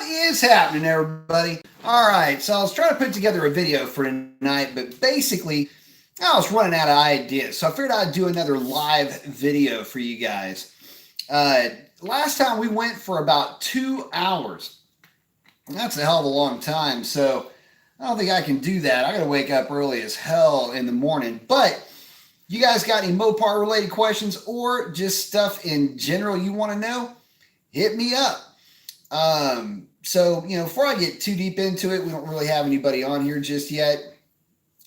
is happening, everybody? All right, so I was trying to put together a video for tonight, but basically, I was running out of ideas, so I figured I'd do another live video for you guys. Last time we went for about 2 hours. That's a hell of a long time, so I don't think I can do that. I got to wake up early as hell in the morning. But you guys got any Mopar related questions or just stuff in general you want to know? Hit me up. So, before I get too deep into it, we don't really have anybody on here just yet.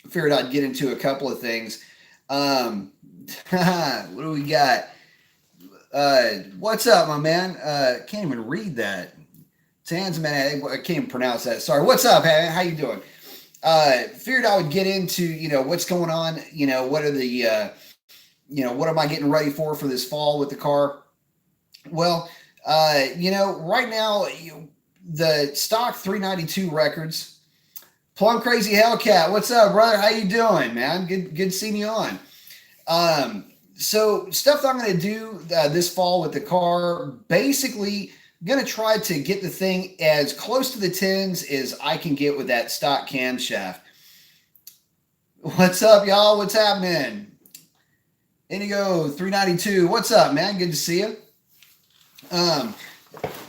I figured I'd get into a couple of things. What do we got? What's up, my man? Can't even read that. Tanzman, I can't even pronounce that. Sorry. What's up, man? How you doing? Figured I would get into, what's going on. What are the, what am I getting ready for this fall with the car? Well, right now, the stock 392 records. Plum Crazy Hellcat, what's up, brother? How you doing, man? Good seeing you on. So stuff that I'm going to do this fall with the car, basically going to try to get the thing as close to the 10s as I can get with that stock camshaft. What's up, y'all? What's happening? Indigo 392, what's up, man? Good to see you.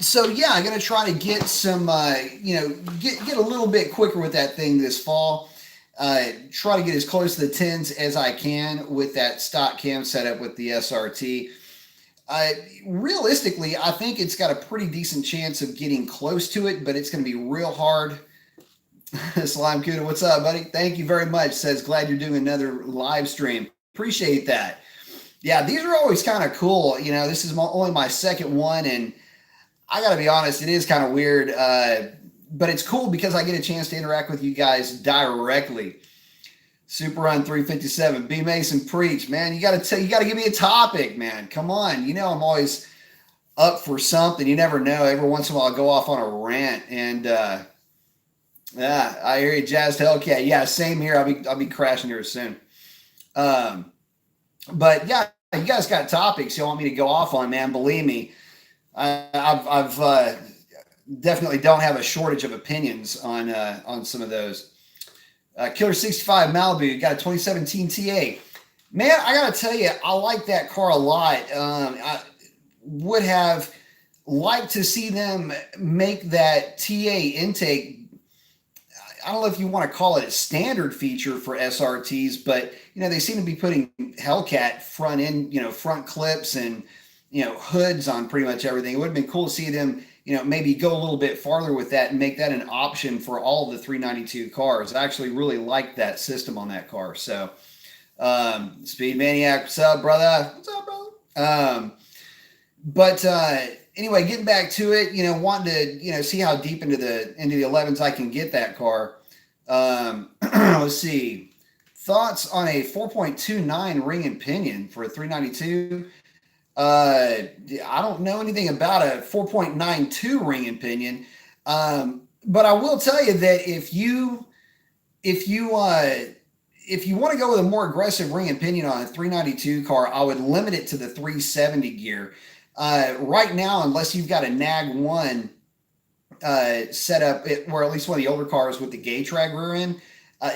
So yeah, I'm going to try to get some, get a little bit quicker with that thing this fall. Try to get as close to the 10s as I can with that stock cam setup with the SRT. Realistically, I think it's got a pretty decent chance of getting close to it, but it's going to be real hard. Slime Cuda, what's up, buddy? Thank you very much. Says, glad you're doing another live stream. Appreciate that. Yeah, these are always kind of cool. This is only my second one, and I got to be honest, it is kind of weird, but it's cool because I get a chance to interact with you guys directly. Super Run 357, B Mason preach, man. You got to give me a topic, man. Come on, I'm always up for something. You never know. Every once in a while, I'll go off on a rant, and yeah, I hear you, Jazz Hellcat. Yeah, same here. I'll be crashing here soon. But yeah, you guys got topics you want me to go off on, man. Believe me. I've definitely don't have a shortage of opinions on some of those. Killer 65 Malibu got a 2017 TA. Man, I gotta tell you, I like that car a lot. I would have liked to see them make that TA intake. I don't know if you want to call it a standard feature for SRTs, but they seem to be putting Hellcat front end, front clips and hoods on pretty much everything. It would have been cool to see them, maybe go a little bit farther with that and make that an option for all of the 392 cars. I actually really like that system on that car. So, Speed Maniac, what's up, brother? What's up, brother? But anyway, getting back to it, wanting to, see how deep into the 11s I can get that car. Let's see. Thoughts on a 4.29 ring and pinion for a 392? I don't know anything about a 4.92 ring and pinion, but I will tell you that if you want to go with a more aggressive ring and pinion on a 392 car, I would limit it to the 370 gear. Right now, unless you've got a NAG 1 set up, or at least one of the older cars with the gauge drag rear end,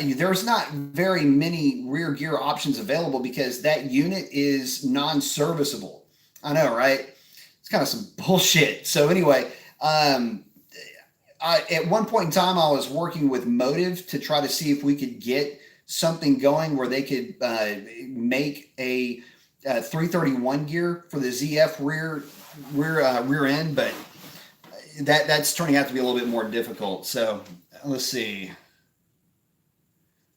there's not very many rear gear options available because that unit is non-serviceable. I know, right? It's kind of some bullshit. So anyway, at one point in time, I was working with Motive to try to see if we could get something going where they could make a 331 gear for the ZF rear end, but that's turning out to be a little bit more difficult. So let's see.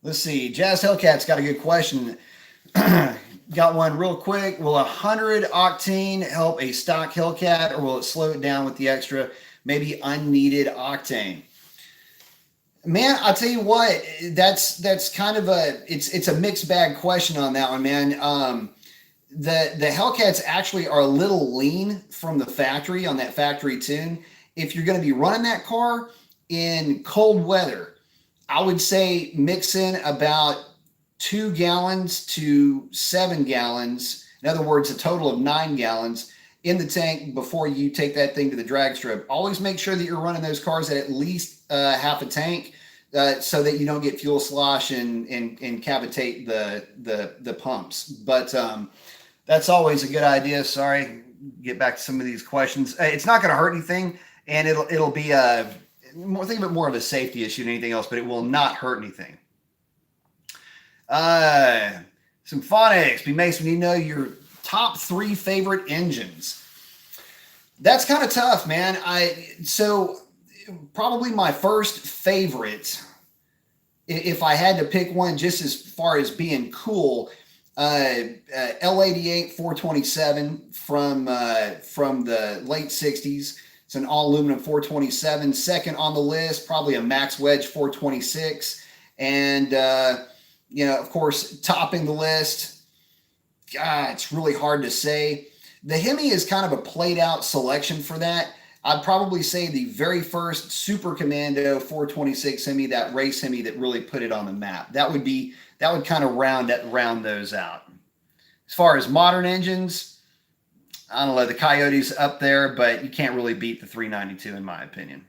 Jazz Hellcat's got a good question. Got one real quick. Will 100 octane help a stock Hellcat, or will it slow it down with the extra, maybe unneeded octane? Man, I'll tell you what, that's kind of it's a mixed bag question on that one, man. The Hellcats actually are a little lean from the factory on that factory tune. If you're going to be running that car in cold weather, I would say mix in about 2 gallons to 7 gallons. In other words, a total of 9 gallons in the tank before you take that thing to the drag strip. Always make sure that you're running those cars at least half a tank, so that you don't get fuel slosh and cavitate the pumps. But that's always a good idea. Sorry, get back to some of these questions. It's not going to hurt anything, and it'll be think of it more of a safety issue than anything else, but it will not hurt anything. Some phonics. B Mason, you know your top 3 favorite engines. That's kind of tough, man. So probably my first favorite, if I had to pick one just as far as being cool, L88 427 from the late 60s. It's an all aluminum 427. Second on the list, probably a Max Wedge 426. And, of course, topping the list, it's really hard to say. The Hemi is kind of a played out selection for that. I'd probably say the very first Super Commando 426 Hemi, that race Hemi that really put it on the map. That would kind of round those out. As far as modern engines, I don't know, the Coyote's up there, but you can't really beat the 392 in my opinion.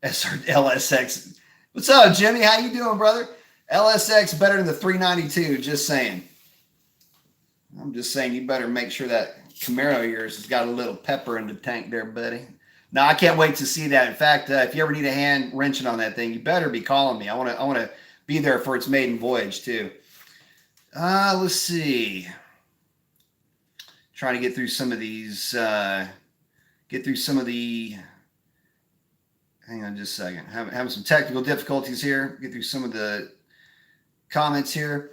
LSX. What's up, Jimmy? How you doing, brother? LSX better than the 392, just saying. I'm just saying you better make sure that Camaro of yours has got a little pepper in the tank there, buddy. No, I can't wait to see that. In fact, if you ever need a hand wrenching on that thing, you better be calling me. I want to be there for its maiden voyage too. Let's see. Trying to get through some of these. Hang on just a second. Having some technical difficulties here. Get through some of the comments here.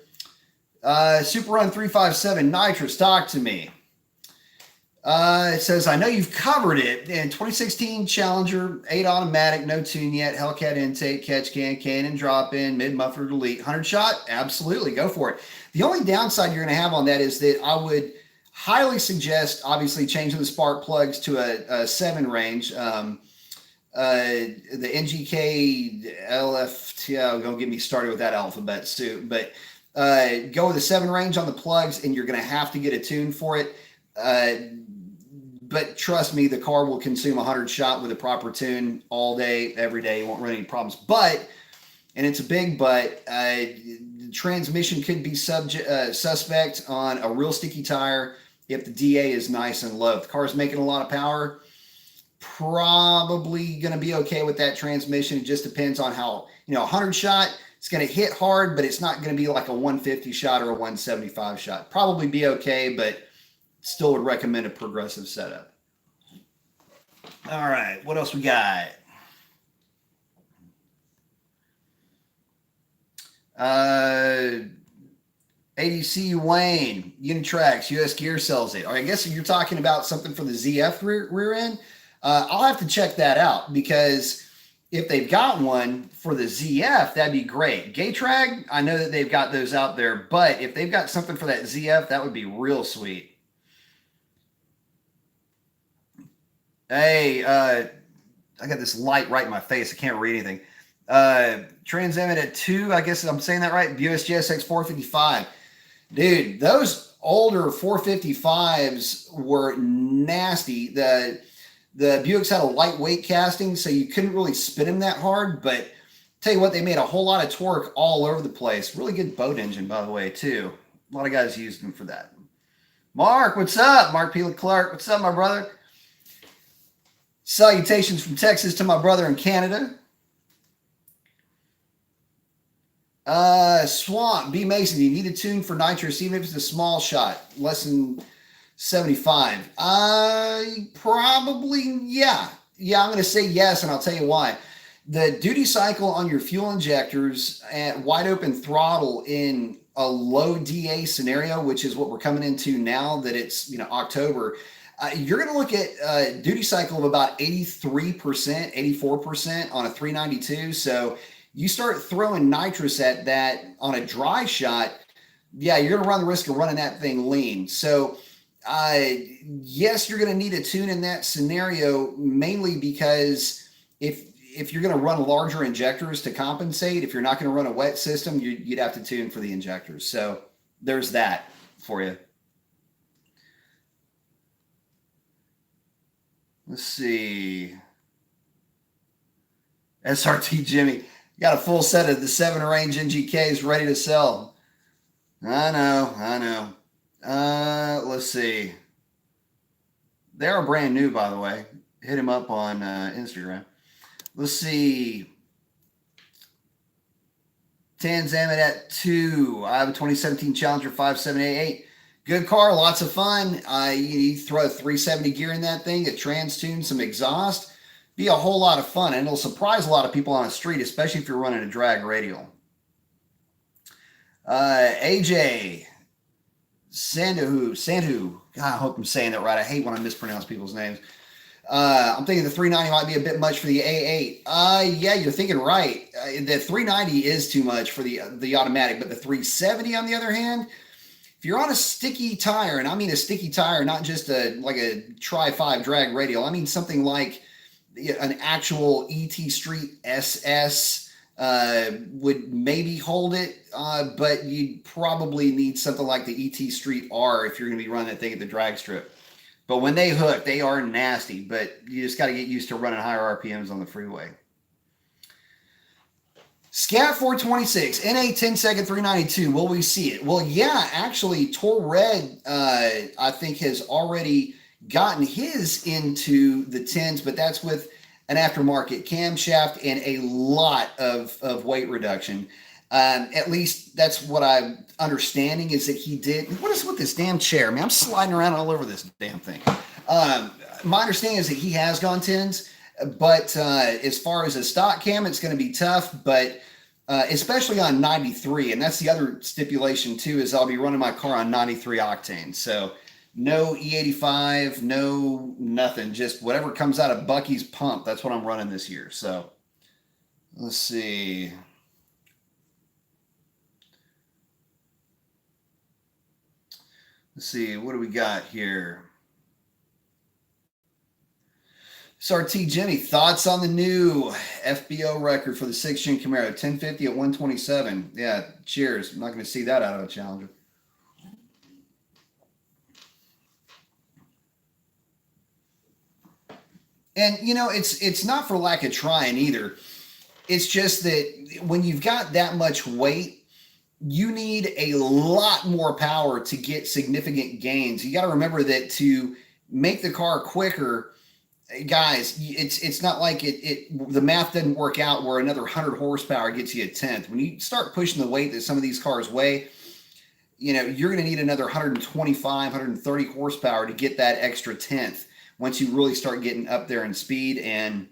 Super Run 357 Nitrous, talk to me. It says, I know you've covered it in 2016 Challenger, 8 automatic, no tune yet, Hellcat intake, catch can, and drop in, mid muffler delete, 100 shot. Absolutely, go for it. The only downside you're going to have on that is that I would highly suggest, obviously, changing the spark plugs to a 7 range. The NGK LFT, don't get me started with that alphabet suit, but go with a 7 range on the plugs, and you're going to have to get a tune for it. But trust me, the car will consume 100 shot with a proper tune all day, every day. You won't run any problems. But, and it's a big but, the transmission could be suspect on a real sticky tire if the DA is nice and low. If the car's making a lot of power, probably going to be okay with that transmission. It just depends on how, 100 shot, it's going to hit hard, but it's not going to be like a 150 shot or a 175 shot. Probably be okay, but still would recommend a progressive setup. All right, what else we got? ADC Wayne, Unitrax, US Gear sells it. Or I guess you're talking about something for the ZF rear end. I'll have to check that out, because if they've got one for the ZF, that'd be great. Gatrag, I know that they've got those out there, but if they've got something for that ZF, that would be real sweet. Hey, I got this light right in my face. I can't read anything. Trans Am at 2, I guess I'm saying that right. USGSX 455. Dude, those older 455s were nasty. The Buicks had a lightweight casting, so you couldn't really spin them that hard. But tell you what, they made a whole lot of torque all over the place. Really good boat engine, by the way, too. A lot of guys used them for that. Mark, what's up? Mark P. Clark, what's up, my brother? Salutations from Texas to my brother in Canada. Swamp, B. Mason, you need a tune for Nitrous, even if it's a small shot, less than 75. Probably, yeah. Yeah, I'm going to say yes, and I'll tell you why. The duty cycle on your fuel injectors at wide open throttle in a low DA scenario, which is what we're coming into now that it's, October, you're going to look at a duty cycle of about 83%, 84% on a 392. So you start throwing nitrous at that on a dry shot, yeah, you're going to run the risk of running that thing lean. So yes, you're going to need a tune in that scenario, mainly because if you're going to run larger injectors to compensate, if you're not going to run a wet system, you'd have to tune for the injectors. So there's that for you. Let's see. SRT Jimmy. Got a full set of the 7-range NGKs ready to sell. I know. Let's see. They are brand new, by the way. Hit him up on Instagram. Let's see. Tanzamet at 2. I have a 2017 Challenger 5788. Good car, lots of fun. You throw a 370 gear in that thing, a trans tune, some exhaust. Be a whole lot of fun, and it'll surprise a lot of people on the street, especially if you're running a drag radial. AJ Sandhu. God, I hope I'm saying that right. I hate when I mispronounce people's names. I'm thinking the 390 might be a bit much for the A8. Yeah, you're thinking right. The 390 is too much for the automatic, but the 370, on the other hand, if you're on a sticky tire, and I mean a sticky tire, not just like a Tri-5 drag radial, I mean something like an actual ET Street SS would maybe hold it, but you'd probably need something like the ET Street R if you're going to be running that thing at the drag strip. But when they hook, they are nasty, but you just got to get used to running higher RPMs on the freeway. Scat 426, NA 10 second 392. Will we see it? Well, yeah, actually, Tor Red, I think, has already gotten his into the 10s, but that's with an aftermarket camshaft and a lot of weight reduction. At least that's what I'm understanding is that he did. What is with this damn chair? I mean, I'm sliding around all over this damn thing. My understanding is that he has gone 10s, but as far as a stock cam, it's going to be tough, but especially on 93. And that's the other stipulation too, is I'll be running my car on 93 octane. So no E85, no nothing, just whatever comes out of Bucky's pump. That's what I'm running this year. So let's see. Let's see, what do we got here? SRT Jimmy, thoughts on the new FBO record for the 6-gen Camaro, 1050 at 127. Yeah, cheers. I'm not going to see that out of a Challenger. And, you know, it's not for lack of trying either. It's just that when you've got that much weight, you need a lot more power to get significant gains. You got to remember that to make the car quicker, guys, it's not like the math doesn't work out where another 100 horsepower gets you a tenth. When you start pushing the weight that some of these cars weigh, you know, you're going to need another 125, 130 horsepower to get that extra tenth once you really start getting up there in speed. And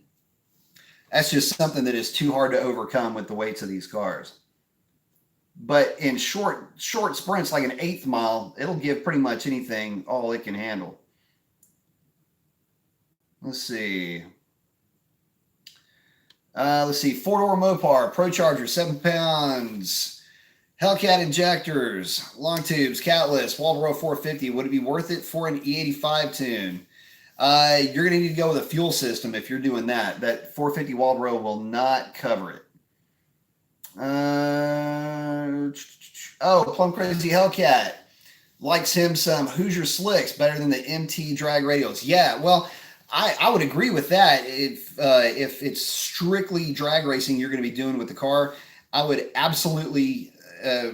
that's just something that is too hard to overcome with the weights of these cars. But in short sprints, like an 1/8 mile, it'll give pretty much anything all it can handle. Let's see. Let's see. 4-door Mopar, Pro Charger, 7 pounds. Hellcat injectors, long tubes, catless, Walbro 450. Would it be worth it for an E85 tune? You're going to need to go with a fuel system if you're doing that. That 450 Walbro will not cover it. Plum Crazy Hellcat likes him some Hoosier Slicks better than the MT drag radials. Yeah, well, I would agree with that. If it's strictly drag racing you're going to be doing with the car, I would absolutely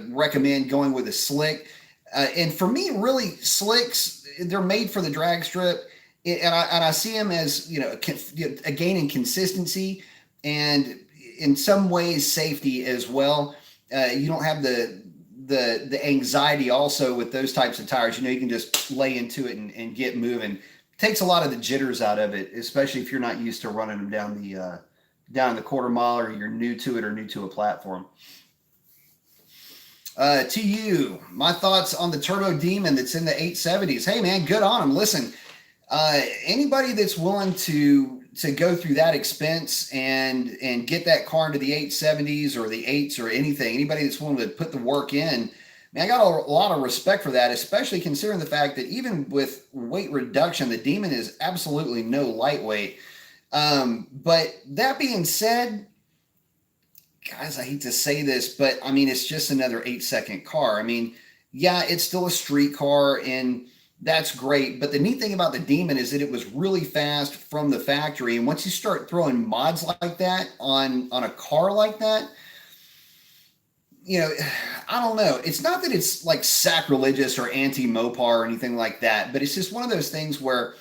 recommend going with a slick. And for me, really, slicks, they're made for the drag strip, and I see them as, you know, a gain in consistency and in some ways safety as well. You don't have the anxiety also with those types of tires. You know, you can just lay into it and get moving. Takes a lot of the jitters out of it, especially if you're not used to running them down the quarter mile, or you're new to it or new to a platform. To you, my thoughts on the Turbo Demon that's in the 870s. Hey man, good on them. Listen, anybody that's willing to go through that expense and get that car into the 870s or the 8s or anything, anybody that's willing to put the work in, man, I got a lot of respect for that, especially considering the fact that even with weight reduction, the Demon is absolutely no lightweight. But that being said, guys, I hate to say this, but I mean, it's just another 8-second car. I mean, yeah, it's still a street car, and that's great. But the neat thing about the Demon is that it was really fast from the factory. And once you start throwing mods like that on a car like that, you know, I don't know. It's not that it's like sacrilegious or anti-Mopar or anything like that, but it's just one of those things where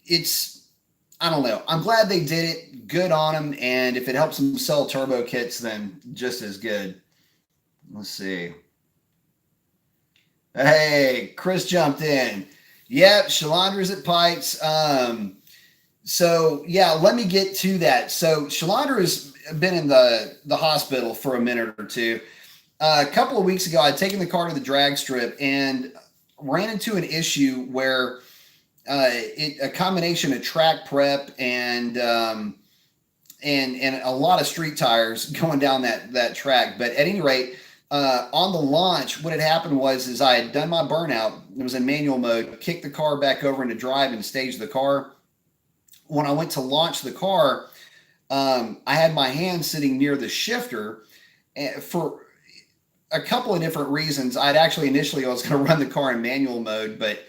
it's, I don't know. I'm glad they did it. Good on them. And if it helps them sell turbo kits, then just as good. Let's see. Hey, Chris jumped in. Yep, Shalandra's at Pikes. So yeah, let me get to that. So Shalandra has been in the hospital for a minute or two. A couple of weeks ago, I'd taken the car to the drag strip and ran into an issue where a combination of track prep and a lot of street tires going down that track. But at any rate, on the launch, what had happened was I had done my burnout. It was in manual mode, kicked the car back over into drive and staged the car. When I went to launch the car, I had my hand sitting near the shifter for a couple of different reasons. Initially I was going to run the car in manual mode, but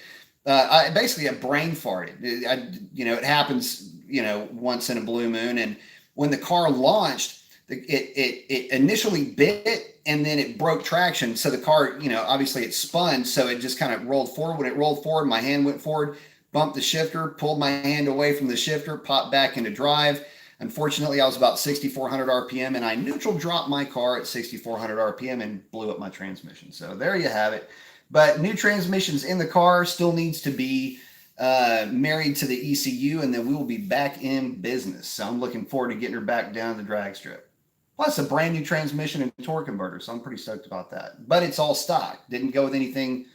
I brain farted. It happens, once in a blue moon. And when the car launched, it initially bit and then it broke traction. So the car, obviously it spun. So it just kind of rolled forward. When it rolled forward, my hand went forward, bumped the shifter, pulled my hand away from the shifter, popped back into drive. Unfortunately, I was about 6,400 RPM and I neutral dropped my car at 6,400 RPM and blew up my transmission. So there you have it. But new transmissions in the car, still needs to be married to the ECU, and then we will be back in business. So I'm looking forward to getting her back down the drag strip. Plus a brand new transmission and torque converter. So I'm pretty stoked about that. But it's all stock. Didn't go with anything.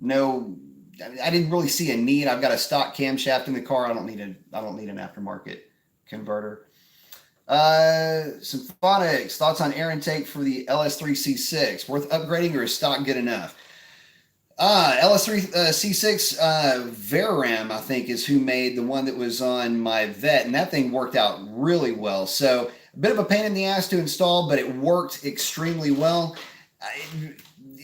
I didn't really see a need. I've got a stock camshaft in the car. I don't need an aftermarket converter. Symphonics, thoughts on air intake for the LS3 C6? Worth upgrading or is stock good enough? LS3 C6 Veram, I think, is who made the one that was on my Vet, and that thing worked out really well. So a bit of a pain in the ass to install, but it worked extremely well.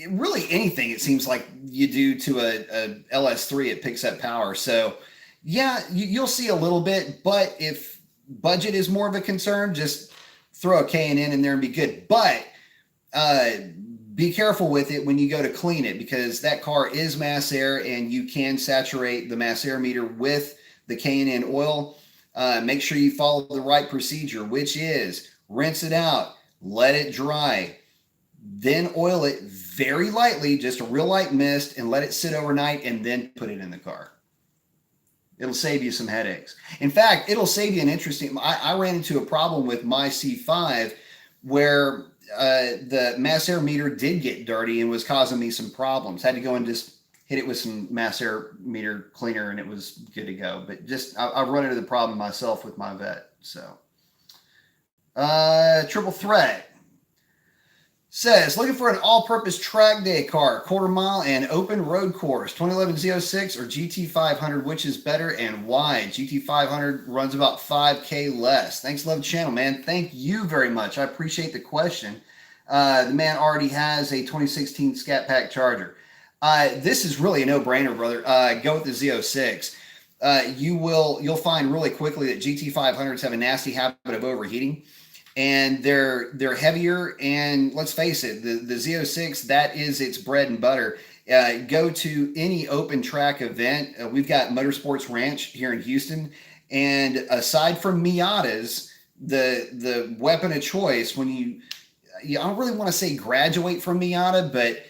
Really anything it seems like you do to a LS3, it picks up power. So yeah, you'll see a little bit, but if budget is more of a concern, just throw a K&N in there and be good. But be careful with it when you go to clean it, because that car is mass air and you can saturate the mass air meter with the K&N oil. Make sure you follow the right procedure, which is rinse it out, let it dry, then oil it very lightly, just a real light mist, and let it sit overnight and then put it in the car. It'll save you some headaches. In fact, it'll save you an interesting, I ran into a problem with my C5 where the mass air meter did get dirty and was causing me some problems. Had to go and just hit it with some mass air meter cleaner and it was good to go. But just, I've run into the problem myself with my Vet. So, Triple Threat says, looking for an all-purpose track day car, quarter mile and open road course, 2011 Z06 or GT500, which is better and why? GT500 runs about 5K less. Thanks, love the channel, man. Thank you very much. I appreciate the question. The man already has a 2016 Scat Pack Charger. This is really a no-brainer, brother. Go with the Z06. You'll find really quickly that GT500s have a nasty habit of overheating. And they're heavier, and let's face it, the Z06, that is its bread and butter. Go to any open track event. We've got Motorsports Ranch here in Houston, and aside from Miatas, the weapon of choice when I don't really want to say graduate from Miata, but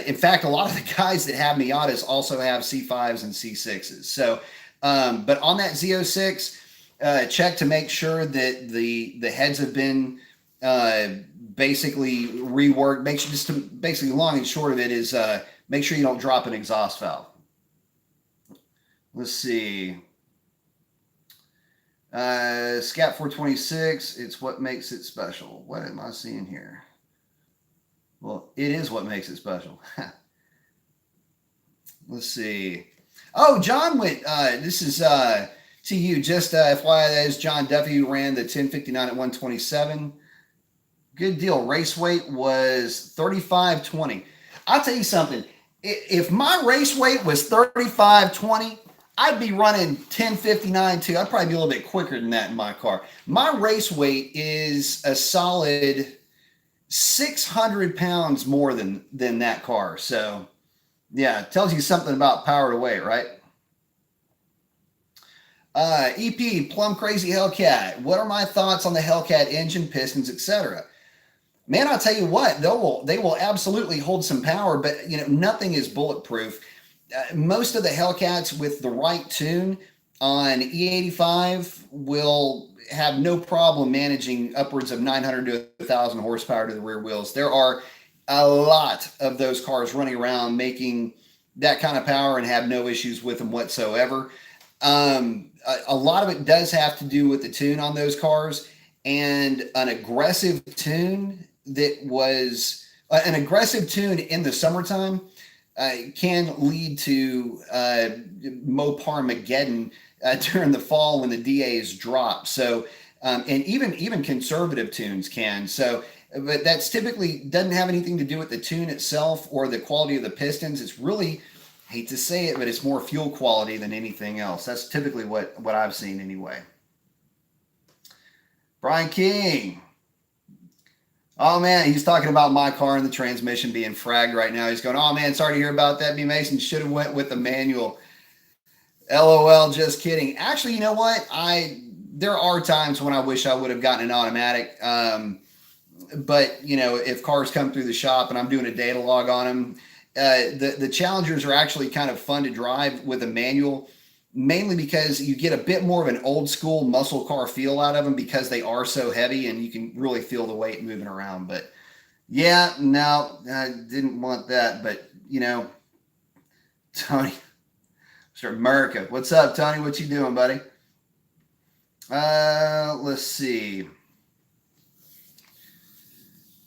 in fact, a lot of the guys that have Miatas also have C5s and C6s. So, but on that Z06, check to make sure that the heads have been basically reworked. Make sure, basically long and short of it is make sure you don't drop an exhaust valve. Let's see. Scat 426, it's what makes it special. What am I seeing here? Well, it is what makes it special. Let's see. Oh, John went, this is to you, just FYI, that is John Duffy, who ran the 1059 at 127. Good deal. Race weight was 3520. I'll tell you something. If my race weight was 3520, I'd be running 1059 too. I'd probably be a little bit quicker than that in my car. My race weight is a solid 600 pounds more than that car. So yeah, it tells you something about power to weight, right? EP, Plum Crazy Hellcat. What are my thoughts on the Hellcat engine, pistons, etc.? Man, I'll tell you what, they will absolutely hold some power, but nothing is bulletproof. Most of the Hellcats with the right tune on E85 will have no problem managing upwards of 900 to 1,000 horsepower to the rear wheels. There are a lot of those cars running around making that kind of power and have no issues with them whatsoever. A lot of it does have to do with the tune on those cars, and an aggressive tune that was an aggressive tune in the summertime can lead to Moparmageddon during the fall when the DAs drop. So, and even conservative tunes can. So, but that's typically doesn't have anything to do with the tune itself or the quality of the pistons. It's really, hate to say it, but it's more fuel quality than anything else. That's typically what I've seen anyway. Brian King. Oh man, he's talking about my car and the transmission being fragged right now. He's going, oh man, sorry to hear about that. B. Mason should have went with the manual. LOL, just kidding. Actually, you know what? There are times when I wish I would have gotten an automatic. But if cars come through the shop and I'm doing a data log on them, the Challengers are actually kind of fun to drive with a manual, mainly because you get a bit more of an old school muscle car feel out of them because they are so heavy and you can really feel the weight moving around. But yeah, no, I didn't want that. But Tony, Mr. America, what's up, Tony? What you doing, buddy? Let's see.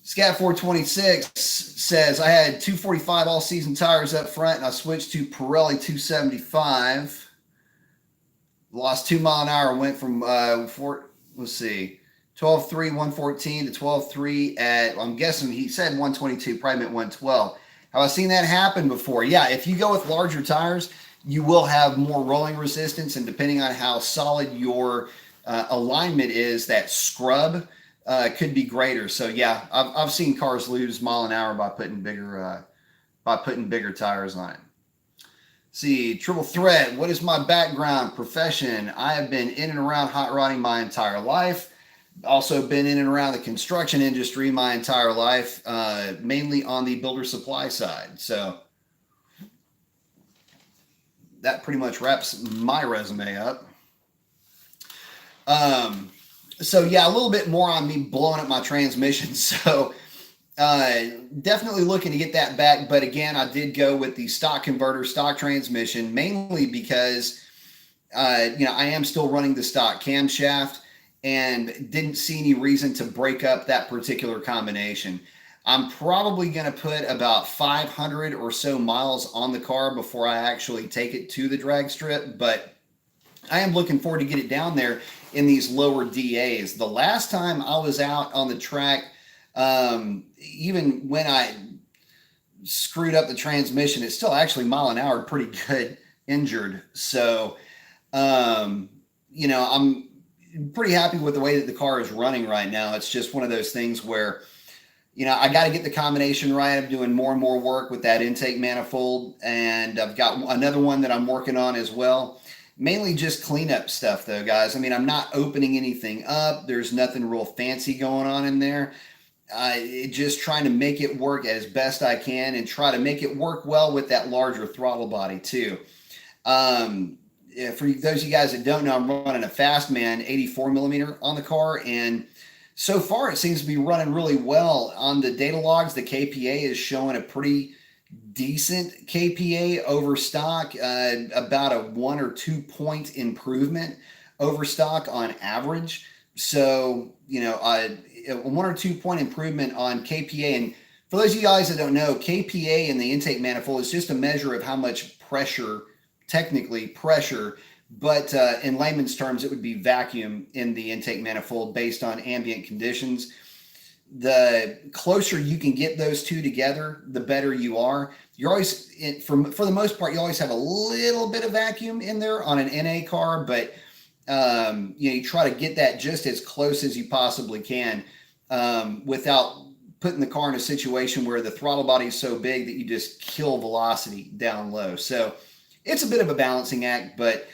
Scat 426 says, I had 245 all season tires up front and I switched to Pirelli 275. Lost 2 mile an hour, went from 12.3, 114 to 12.3 at, I'm guessing he said 122, probably meant 112. Have I seen that happen before? Yeah, if you go with larger tires, you will have more rolling resistance, and depending on how solid your alignment is, that scrub could be greater. So yeah, I've seen cars lose mile an hour by putting bigger tires on it. See, Triple Threat, what is my background, profession? I have been in and around hot rodding my entire life. Also been in and around the construction industry my entire life, mainly on the builder supply side. So that pretty much wraps my resume up. So yeah, a little bit more on me blowing up my transmission. So definitely looking to get that back. But again, I did go with the stock converter, stock transmission, mainly because, I am still running the stock camshaft and didn't see any reason to break up that particular combination. I'm probably going to put about 500 or so miles on the car before I actually take it to the drag strip, but I am looking forward to get it down there in these lower DAs. The last time I was out on the track, even when I screwed up the transmission, it's still actually mile an hour, pretty good injured. So, I'm pretty happy with the way that the car is running right now. It's just one of those things where, I got to get the combination right. I'm doing more and more work with that intake manifold, and I've got another one that I'm working on as well. Mainly just cleanup stuff though, guys. I mean, I'm not opening anything up. There's nothing real fancy going on in there. Just trying to make it work as best I can and try to make it work well with that larger throttle body too. For those of you guys that don't know, I'm running a Fastman 84 millimeter on the car, and so far it seems to be running really well. On the data logs, the KPA is showing a pretty decent KPA over stock, about a 1 or 2 point improvement over stock on average. So, a 1 or 2 point improvement on KPA. And for those of you guys that don't know, KPA in the intake manifold is just a measure of how much pressure, technically pressure, but in layman's terms, it would be vacuum in the intake manifold based on ambient conditions. The closer you can get those two together, the better you are. you're always, for the most part, you always have a little bit of vacuum in there on an NA car, but you try to get that just as close as you possibly can without putting the car in a situation where the throttle body is so big that you just kill velocity down low. So it's a bit of a balancing act, but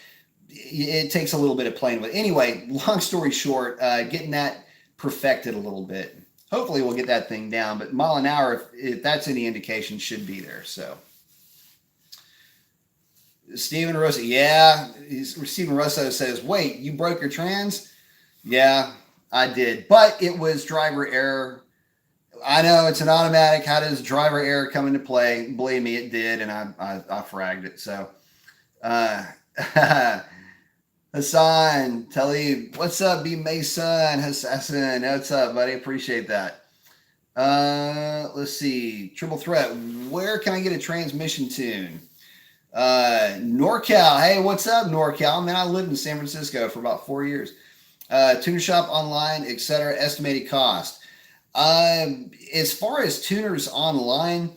it takes a little bit of playing with. Anyway, long story short, getting that perfected a little bit. Hopefully we'll get that thing down, but mile an hour, if that's any indication, should be there. So Steven Russo, yeah, Steven Russo says, wait, you broke your trans? Yeah, I did, but it was driver error. I know it's an automatic. How does driver error come into play? Believe me, it did, and I fragged it. So Hassan, Talib, what's up, B Mason, Hassan, what's up, buddy? Appreciate that. Let's see, Triple Threat, where can I get a transmission tune? NorCal, hey, what's up, NorCal? Man, I lived in San Francisco for about 4 years. Tuner shop online, etc. Estimated cost. As far as tuners online,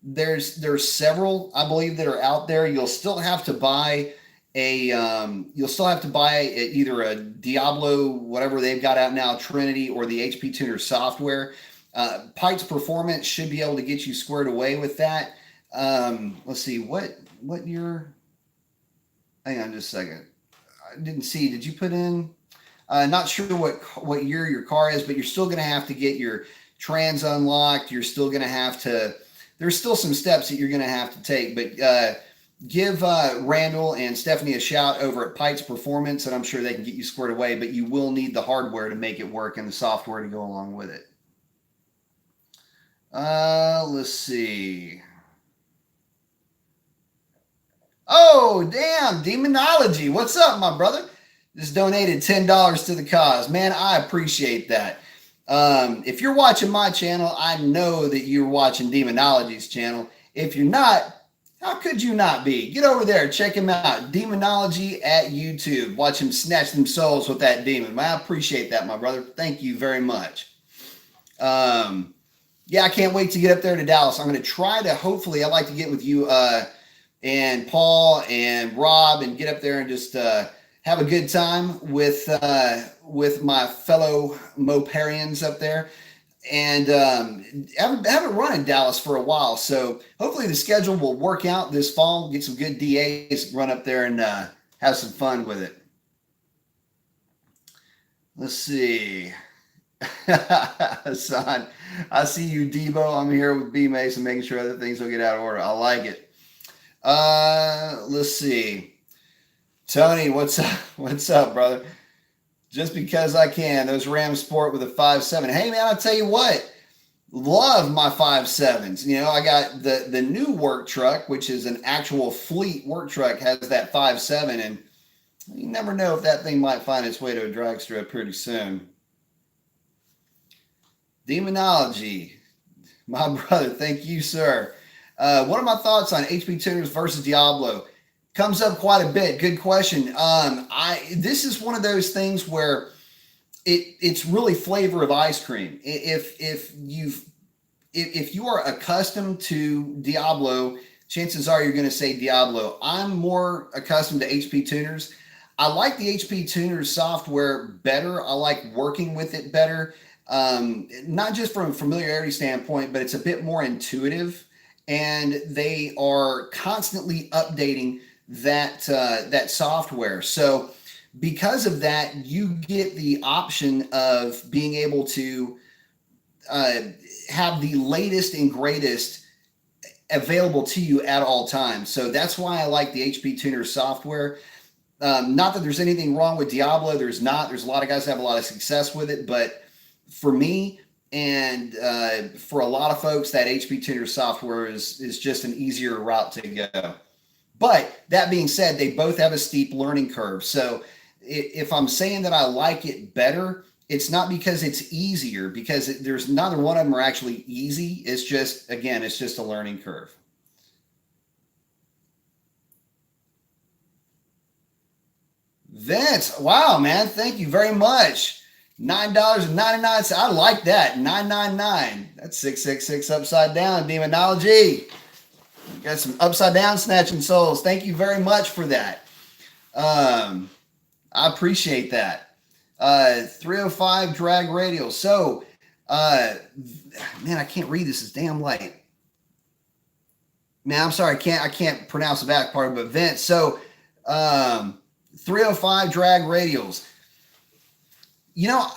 there's several, I believe, that are out there. You'll still have to buy either a Diablo, whatever they've got out now, Trinity, or the HP Tuner software. Pikes Performance should be able to get you squared away with that. Let's see, what year? Hang on just a second. I didn't see. Did you put in? Not sure what year your car is, but you're still going to have to get your trans unlocked. You're still going to have to. There's still some steps that you're going to have to take, but give Randall and Stephanie a shout over at Pikes Performance, and I'm sure they can get you squared away, but you will need the hardware to make it work and the software to go along with it. Let's see. Oh, damn, Demonology. What's up, my brother? Just donated $10 to the cause. Man, I appreciate that. If you're watching my channel, I know that you're watching Demonology's channel. If you're not, how could you not be? Get over there. Check him out. Demonology at YouTube. Watch him snatch them souls with that demon. Man, I appreciate that, my brother. Thank you very much. Yeah, I can't wait to get up there to Dallas. I'm going to try to, hopefully, I'd like to get with you and Paul and Rob and get up there and just have a good time with my fellow Moparians up there. And haven't run in Dallas for a while, so hopefully the schedule will work out this fall. Get some good DAs, run up there and have some fun with it. Let's see. Son, I see you, Debo. I'm here with B Mason, making sure other things will get out of order. I like it. Let's see. Tony, what's up? What's up, brother? Just because I can. Those Ram Sport with a 5.7. Hey, man, I'll tell you what. Love my 5.7s. You know, I got the new work truck, which is an actual fleet work truck, has that 5.7, and you never know if that thing might find its way to a drag strip pretty soon. Demonology. My brother, thank you, sir. What are my thoughts on HP tuners versus Diablo? Comes up quite a bit. Good question. This is one of those things where it's really flavor of ice cream. If you are accustomed to Diablo, chances are you're going to say Diablo. I'm more accustomed to HP tuners. I like the HP tuners software better. I like working with it better. Not just from a familiarity standpoint, but it's a bit more intuitive, and they are constantly updating that software. So because of that, you get the option of being able to have the latest and greatest available to you at all times. So that's why I like the HP Tuner software. Not that there's anything wrong with Diablo. There's not. There's a lot of guys that have a lot of success with it. But for me and for a lot of folks, that HP Tuner software is just an easier route to go. But that being said, they both have a steep learning curve. So if I'm saying that I like it better, it's not because it's easier, because there's neither one of them are actually easy. It's just, again, it's just a learning curve. Vince, wow, man, thank you very much. $9.99. I like that. $9.99. That's 666 upside down. Demonology. Got some upside down snatching souls. Thank you very much for that. I appreciate that. 305 drag radial. So, man, I can't read this. It's damn light. Man, I'm sorry. I can't pronounce the back part, but Vince. So, 305 drag radials. You know,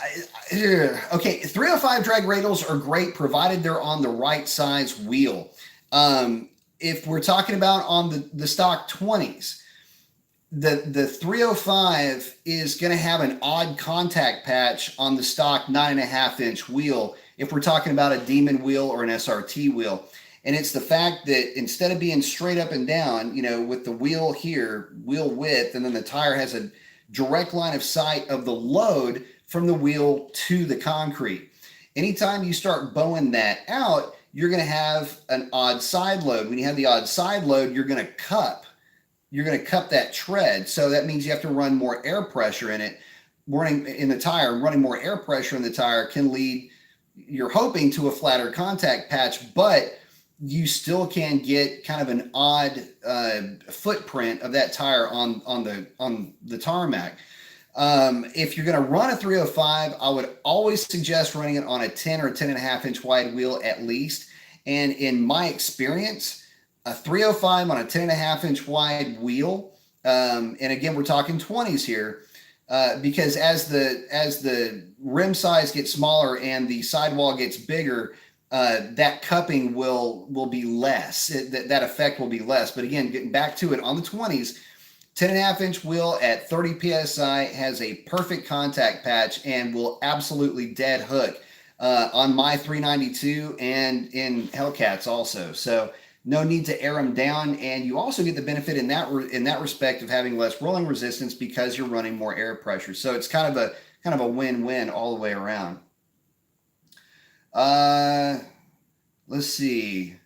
okay, 305 drag radials are great provided they're on the right size wheel. If we're talking about on the stock 20s, the 305 is going to have an odd contact patch on the stock 9.5-inch wheel if we're talking about a Demon wheel or an SRT wheel. And it's the fact that instead of being straight up and down, you know, with the wheel here, wheel width, and then the tire has a direct line of sight of the load from the wheel to the concrete. Anytime you start bowing that out, you're going to have an odd side load. When you have the odd side load, you're going to cup that tread. So that means you have to run more air pressure in it. Running in the tire, running more air pressure in the tire can lead, you're hoping, to a flatter contact patch, but you still can get kind of an odd footprint of that tire on the tarmac. If you're going to run a 305, I would always suggest running it on a 10 or 10.5-inch wide wheel at least. And in my experience, a 305 on a 10.5-inch wide wheel, and again, we're talking 20s here, because as the rim size gets smaller and the sidewall gets bigger, that cupping will be less. That effect will be less. But again, getting back to it, on the 20s, 10.5-inch wheel at 30 PSI has a perfect contact patch and will absolutely dead hook on my 392 and in Hellcats also. So no need to air them down, and you also get the benefit in that respect of having less rolling resistance because you're running more air pressure. So it's kind of a win-win all the way around. Let's see.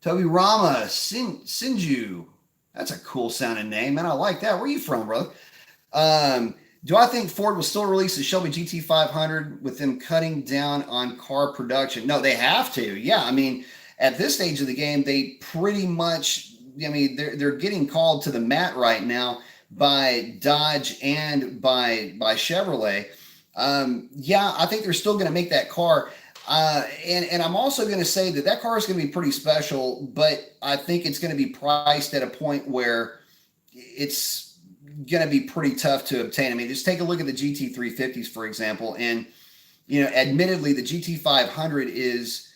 Toby Rama, Sinju. That's a cool sounding name, man. I like that. Where are you from, brother? Do I think Ford will still release the Shelby GT500 with them cutting down on car production? No, they have to. Yeah, I mean, at this stage of the game, they pretty much, I mean, they're getting called to the mat right now by Dodge and by Chevrolet. Yeah, I think they're still going to make that car. And I'm also going to say that car is going to be pretty special, but I think it's going to be priced at a point where it's going to be pretty tough to obtain. I mean, just take a look at the GT350s, for example. And, you know, admittedly, the GT500 is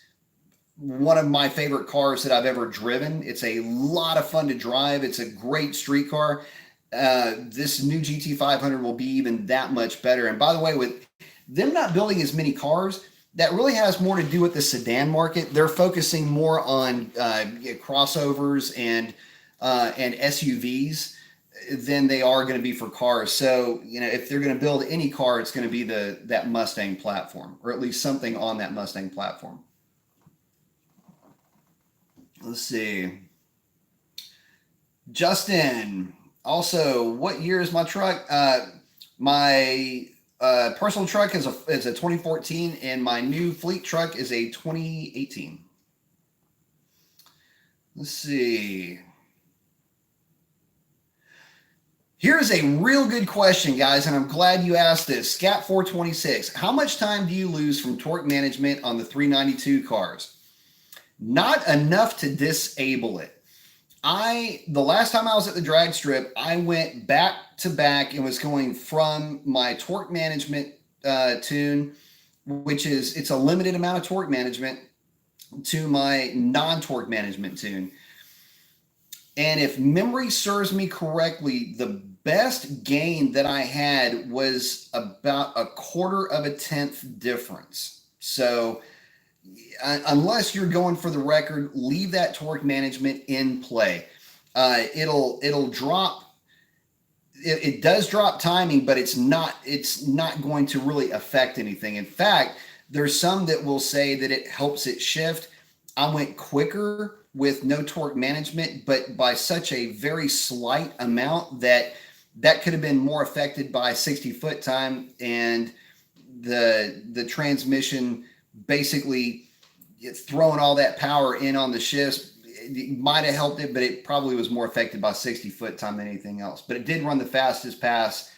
one of my favorite cars that I've ever driven. It's a lot of fun to drive. It's a great street car. This new GT500 will be even that much better. And by the way, with them not building as many cars, that really has more to do with the sedan market. They're focusing more on crossovers and SUVs than they are going to be for cars. So, you know, if they're going to build any car, it's going to be that Mustang platform, or at least something on that Mustang platform. Let's see. Justin, also, what year is my truck? My personal truck is a 2014, and my new fleet truck is a 2018. Let's see. Here's a real good question, guys, and I'm glad you asked this. Scat 426, how much time do you lose from torque management on the 392 cars? Not enough to disable it. The last time I was at the drag strip, I went back to back and was going from my torque management tune, which is, it's a limited amount of torque management, to my non-torque management tune. And if memory serves me correctly, the best gain that I had was about 1/4 tenth difference. So unless you're going for the record, leave that torque management in play. It'll drop. It does drop timing, but it's not going to really affect anything. In fact, there's some that will say that it helps it shift. I went quicker with no torque management, but by such a very slight amount that could have been more affected by 60 foot time, and the transmission basically, it's throwing all that power in on the shifts. It might have helped it, but it probably was more affected by 60-foot time than anything else. But it did run the fastest pass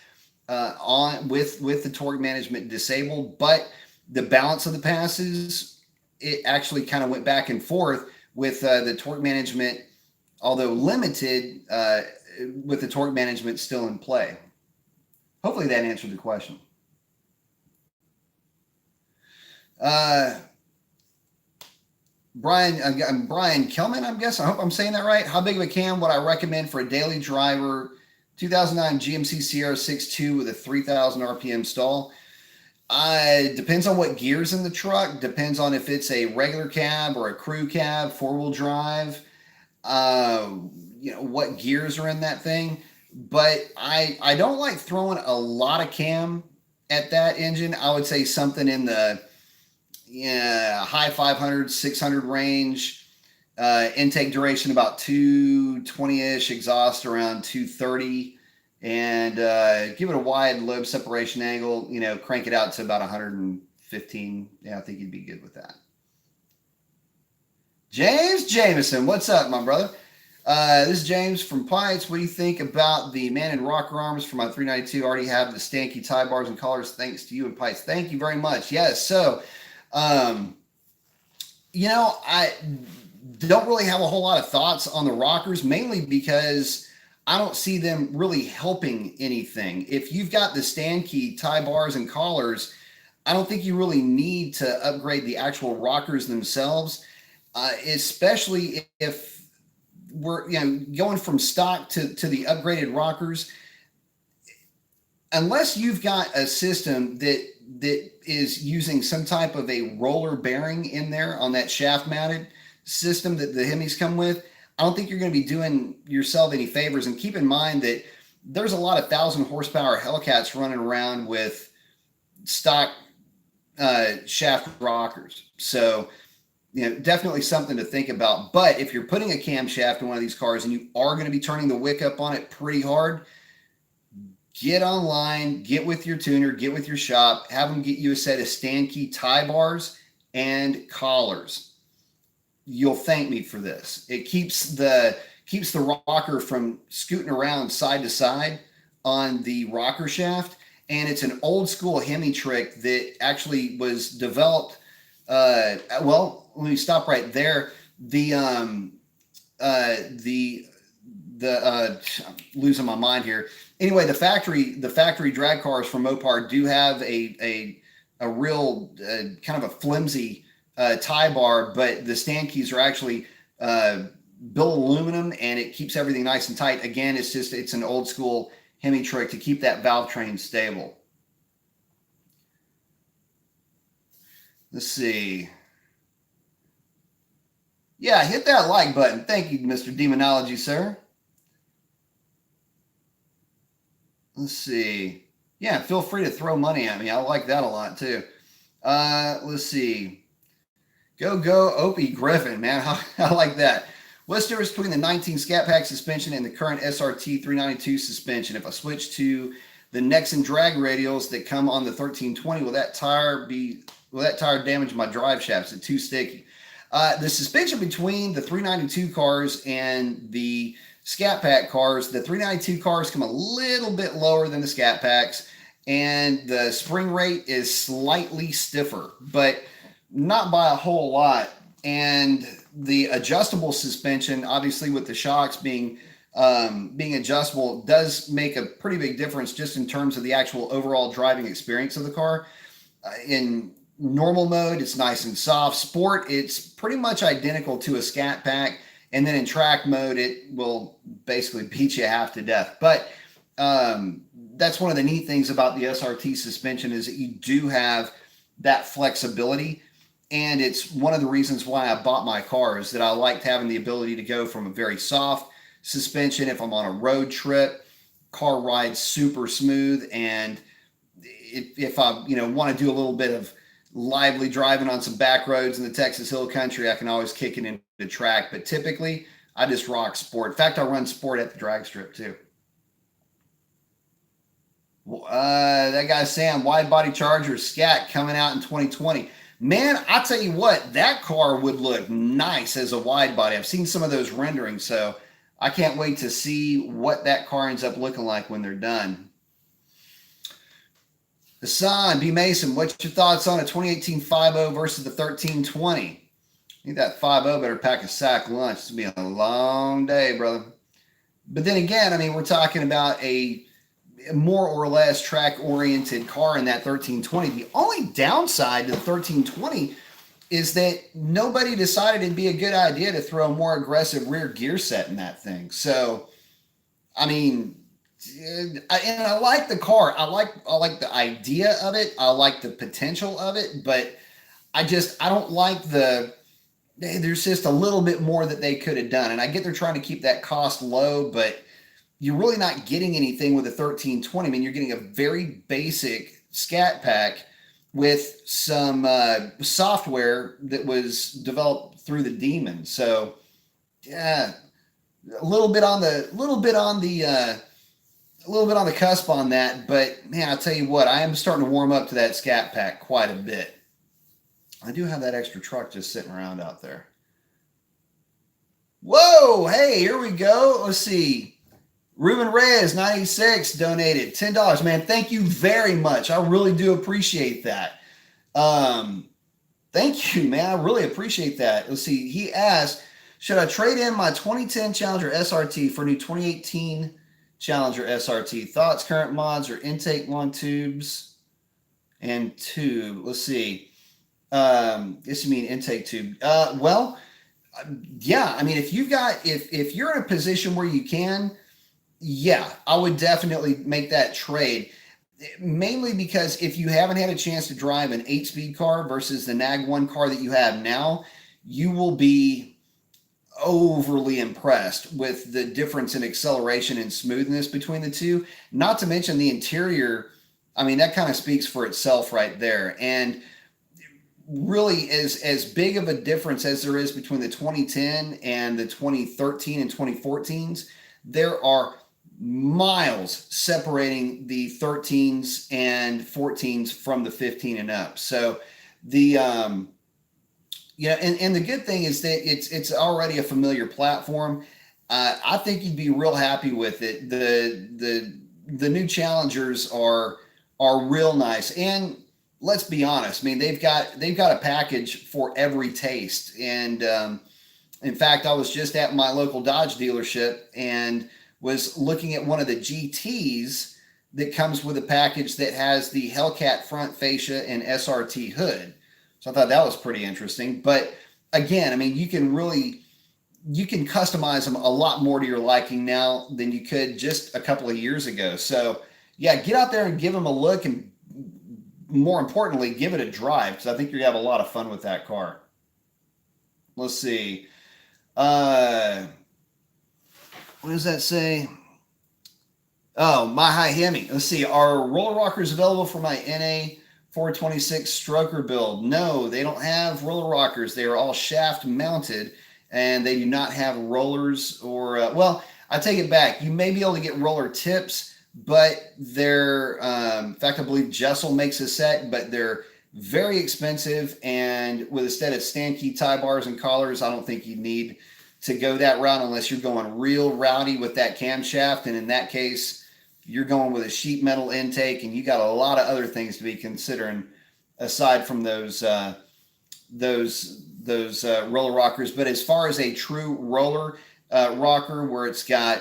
on with the torque management disabled, but the balance of the passes, it actually kind of went back and forth with the torque management, although limited, with the torque management still in play. Hopefully that answered the question. Brian Kelman, I'm guessing. I hope I'm saying that right. How big of a cam would I recommend for a daily driver? 2009 GMC Sierra 6.2 with a 3,000 RPM stall. Depends on what gear's in the truck. Depends on if it's a regular cab or a crew cab, 4-wheel drive. What gears are in that thing. But I don't like throwing a lot of cam at that engine. I would say something in the high 500, 600 range. Intake duration about 220-ish, exhaust around 230, and give it a wide lobe separation angle, crank it out to about 115. Yeah, I think you'd be good with that. James Jameson, what's up, my brother? This is James from Pites. What do you think about the man and rocker arms for my 392? I already have the stanky tie bars and collars thanks to you and Pites. Thank you very much. Yes, so, I don't really have a whole lot of thoughts on the rockers, mainly because I don't see them really helping anything. If you've got the stand key tie bars and collars, I don't think you really need to upgrade the actual rockers themselves, especially if we're going from stock to the upgraded rockers. Unless you've got a system that is using some type of a roller bearing in there on that shaft mounted system that the Hemis come with, I don't think you're going to be doing yourself any favors. And keep in mind that there's a lot of 1,000 horsepower Hellcats running around with stock shaft rockers. So, definitely something to think about. But if you're putting a camshaft in one of these cars and you are going to be turning the wick up on it pretty hard, get online, get with your tuner, get with your shop, have them get you a set of stand key tie bars and collars. You'll thank me for this. It keeps the rocker from scooting around side to side on the rocker shaft, and it's an old school Hemi trick that actually was developed. Well, let me stop right there. I'm losing my mind here. Anyway, the factory drag cars from Mopar do have a real kind of a flimsy tie bar, but the stand keys are actually billet aluminum, and it keeps everything nice and tight. Again, it's an old school Hemi trick to keep that valve train stable. Let's see. Yeah, hit that like button. Thank you, Mr. Demonology, sir. Let's see. Yeah, feel free to throw money at me. I like that a lot too. Let's see. Go, Opie Griffin, man. I like that. What's the difference between the 19 Scat Pack suspension and the current SRT 392 suspension? If I switch to the Nexen drag radials that come on the 1320, will that tire damage my drive shafts? Is it too sticky? The suspension between the 392 cars and the Scat Pack cars, the 392 cars come a little bit lower than the Scat Packs, and the spring rate is slightly stiffer, but not by a whole lot. And the adjustable suspension, obviously with the shocks being adjustable, does make a pretty big difference just in terms of the actual overall driving experience of the car. In normal mode, it's nice and soft. Sport, it's pretty much identical to a Scat Pack. And then in track mode, it will basically beat you half to death. But that's one of the neat things about the SRT suspension is that you do have that flexibility. And it's one of the reasons why I bought my car, is that I liked having the ability to go from a very soft suspension if I'm on a road trip, car rides super smooth. And if I want to do a little bit of lively driving on some back roads in the Texas Hill Country, I can always kick it into track. But typically, I just rock sport. In fact, I run sport at the drag strip too. That guy Sam, wide body Charger Scat coming out in 2020. Man, I tell you what, that car would look nice as a wide body. I've seen some of those renderings, so I can't wait to see what that car ends up looking like when they're done. Hassan B. Mason, what's your thoughts on a 2018 5.0 versus the 1320? I think that 5.0 better pack a sack lunch. It's going to be a long day, brother. But then again, I mean, we're talking about a more or less track-oriented car in that 1320. The only downside to the 1320 is that nobody decided it'd be a good idea to throw a more aggressive rear gear set in that thing. So, I mean, and I like the car. I like the idea of it. I like the potential of it, but I don't like there's just a little bit more that they could have done. And I get they're trying to keep that cost low, but you're really not getting anything with a 1320. I mean, you're getting a very basic scat pack with some software that was developed through the Demon. So, yeah, a little bit on the cusp on that. But man, I'll tell you what, I am starting to warm up to that scat pack quite a bit. I do have that extra truck just sitting around out there. Whoa, hey, here we go. Let's see. Ruben Reyes, 96, donated $10. Man, thank you very much. I really do appreciate that. Thank you, man. I really appreciate that. Let's see. He asked, should I trade in my 2010 Challenger SRT for a new 2018 Challenger SRT? Thoughts, current mods, or intake one tubes and tube? Let's see. Guess you mean intake tube. Well, yeah. I mean, if you're in a position where you can, yeah, I would definitely make that trade. Mainly because if you haven't had a chance to drive an 8-speed car versus the NAG 1 car that you have now, you will be overly impressed with the difference in acceleration and smoothness between the two. Not to mention the interior. I mean, that kind of speaks for itself right there. And really, as big of a difference as there is between the 2010 and the 2013 and 2014s, there are miles separating the 13s and 14s from the 15 and up. So the and the good thing is that it's already a familiar platform. I think you'd be real happy with it. The new Challengers are real nice, and let's be honest. I mean, they've got a package for every taste. And in fact, I was just at my local Dodge dealership and was looking at one of the GTs that comes with a package that has the Hellcat front fascia and SRT hood. So I thought that was pretty interesting. But again, I mean, you can customize them a lot more to your liking now than you could just a couple of years ago. So yeah, get out there and give them a look, and more importantly, give it a drive, because I think you're gonna have a lot of fun with that car. Let's see. What does that say? Oh, my high Hemi. Let's see. Are roller rockers available for my NA 426 stroker build? No, they don't have roller rockers. They are all shaft mounted, and they do not have rollers or, well, I take it back. You may be able to get roller tips, but they're, in fact, I believe Jessel makes a set, but they're very expensive. And with a set of stand key tie bars and collars, I don't think you need to go that route unless you're going real rowdy with that camshaft. And in that case, you're going with a sheet metal intake, and you got a lot of other things to be considering aside from those roller rockers. But as far as a true roller rocker where it's got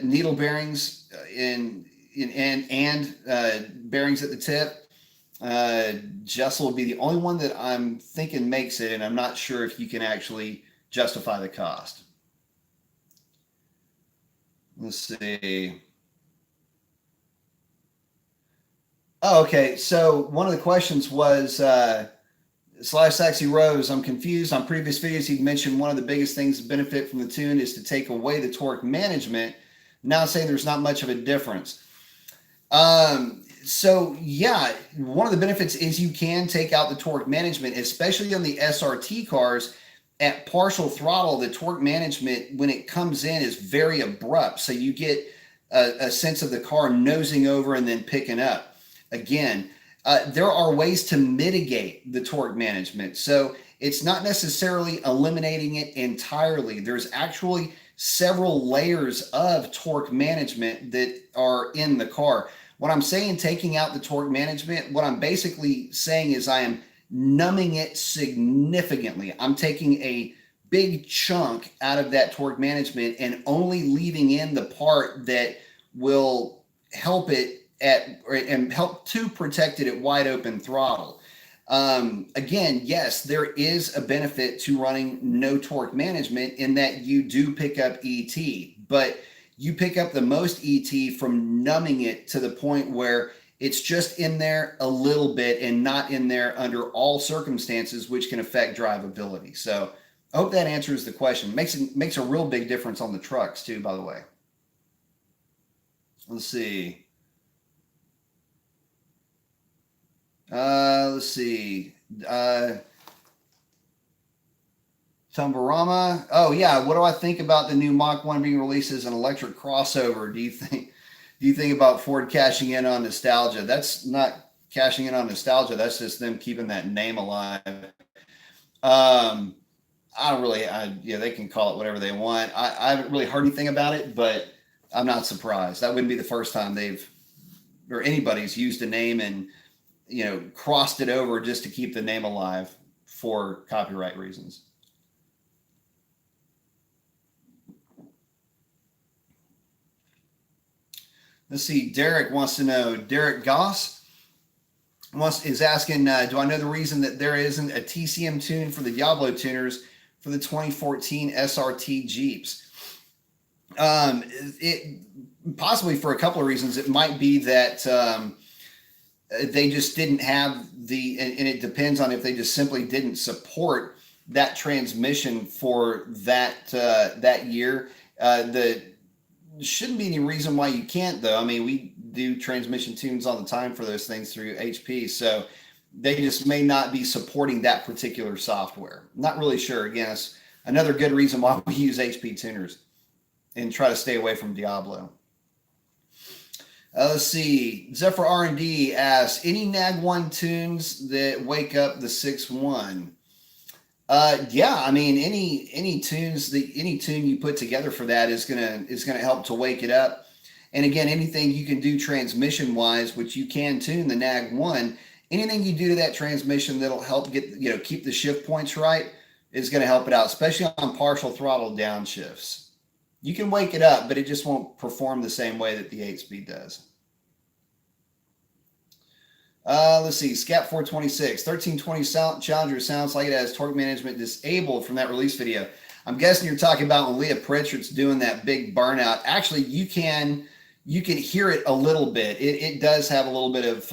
needle bearings and bearings at the tip, Jessel will be the only one that I'm thinking makes it, and I'm not sure if you can actually justify the cost. Let's see. Oh, okay. So one of the questions was Slash Saxy Rose, I'm confused. On previous videos, he'd mentioned one of the biggest things to benefit from the tune is to take away the torque management. Now saying there's not much of a difference. So yeah, one of the benefits is you can take out the torque management, especially on the SRT cars. At partial throttle, the torque management, when it comes in, is very abrupt. So you get a sense of the car nosing over and then picking up. Again, there are ways to mitigate the torque management. So it's not necessarily eliminating it entirely. There's actually several layers of torque management that are in the car. When I'm saying taking out the torque management, what I'm basically saying is I am numbing it significantly. I'm taking a big chunk out of that torque management and only leaving in the part that will help it and help to protect it at wide open throttle. Again, yes, there is a benefit to running no torque management in that you do pick up ET, but you pick up the most ET from numbing it to the point where it's just in there a little bit and not in there under all circumstances, which can affect drivability. So I hope that answers the question. Makes a real big difference on the trucks too, by the way. Let's see. Let's see. Tumbarama. Oh yeah. What do I think about the new Mach 1 being released as an electric crossover? Do you think about Ford cashing in on nostalgia? That's not cashing in on nostalgia. That's just them keeping that name alive. I don't really, they can call it whatever they want. I haven't really heard anything about it, but I'm not surprised. That wouldn't be the first time anybody's used a name and, crossed it over just to keep the name alive for copyright reasons. Let's see. Derek wants to know, Derek Goss is asking, do I know the reason that there isn't a TCM tune for the Diablo tuners for the 2014 SRT Jeeps? It possibly for a couple of reasons. It might be that they just didn't have and it depends on if they just simply didn't support that transmission for that year. There shouldn't be any reason why you can't, though. I mean, we do transmission tunes all the time for those things through HP, so they just may not be supporting that particular software. Not really sure. Again, it's another good reason why we use HP tuners and try to stay away from Diablo. Let's see. Zephyr R&D asks, any NAG 1 tunes that wake up the 6.1? Yeah, I mean, any tune you put together for that is gonna help to wake it up. And again, anything you can do transmission wise, which you can tune the NAG 1, anything you do to that transmission that'll help keep the shift points right is going to help it out, especially on partial throttle downshifts. You can wake it up, but it just won't perform the same way that the 8-speed does. Let's see. Scat 426 1320 Challenger sounds like it has torque management disabled from that release video. I'm guessing you're talking about when Leah Pritchard's doing that big burnout. Actually, you can hear it a little bit. It does have a little bit of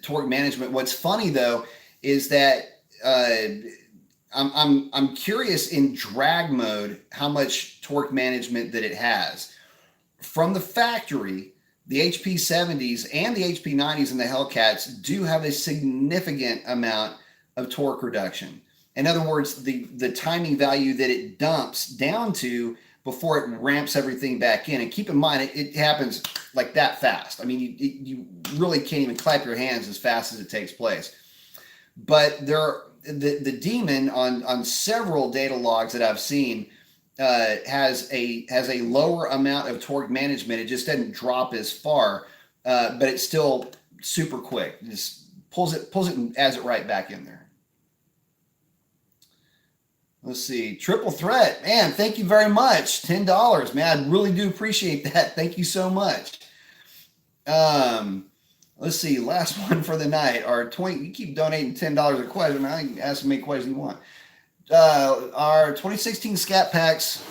torque management. What's funny though is that I'm curious in drag mode how much torque management that it has. From the factory, the HP 70s and the HP 90s and the Hellcats do have a significant amount of torque reduction. In other words, the timing value that it dumps down to before it ramps everything back in. And keep in mind, it happens like that fast. I mean, you really can't even clap your hands as fast as it takes place. But the Demon on several data logs that I've seen has a lower amount of torque management. It just doesn't drop as far, but it's still super quick. It just pulls it and adds it right back in there. Let's see. Triple Threat. Man, thank you very much. $10. Man, I really do appreciate that. Thank you so much. Let's see. Last one for the night. You keep donating $10 a question. I can ask as many questions you want. Our 2016 Scat Packs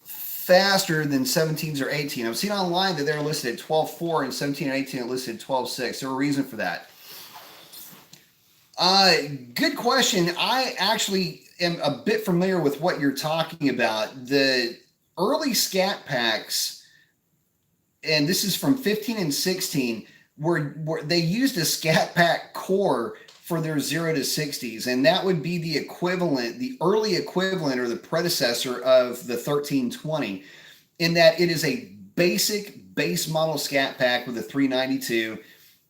faster than 17s or 18. I've seen online that they're listed at 12.4 and 17 and 18 are listed at 12.6. There's a reason for that. Good question. I actually am a bit familiar with what you're talking about. The early Scat Packs, and this is from 15 and 16, where they used a Scat Pack core for their 0 to 60s, and that would be the equivalent, the early equivalent or the predecessor of the 1320, in that it is a basic base model Scat Pack with a 392.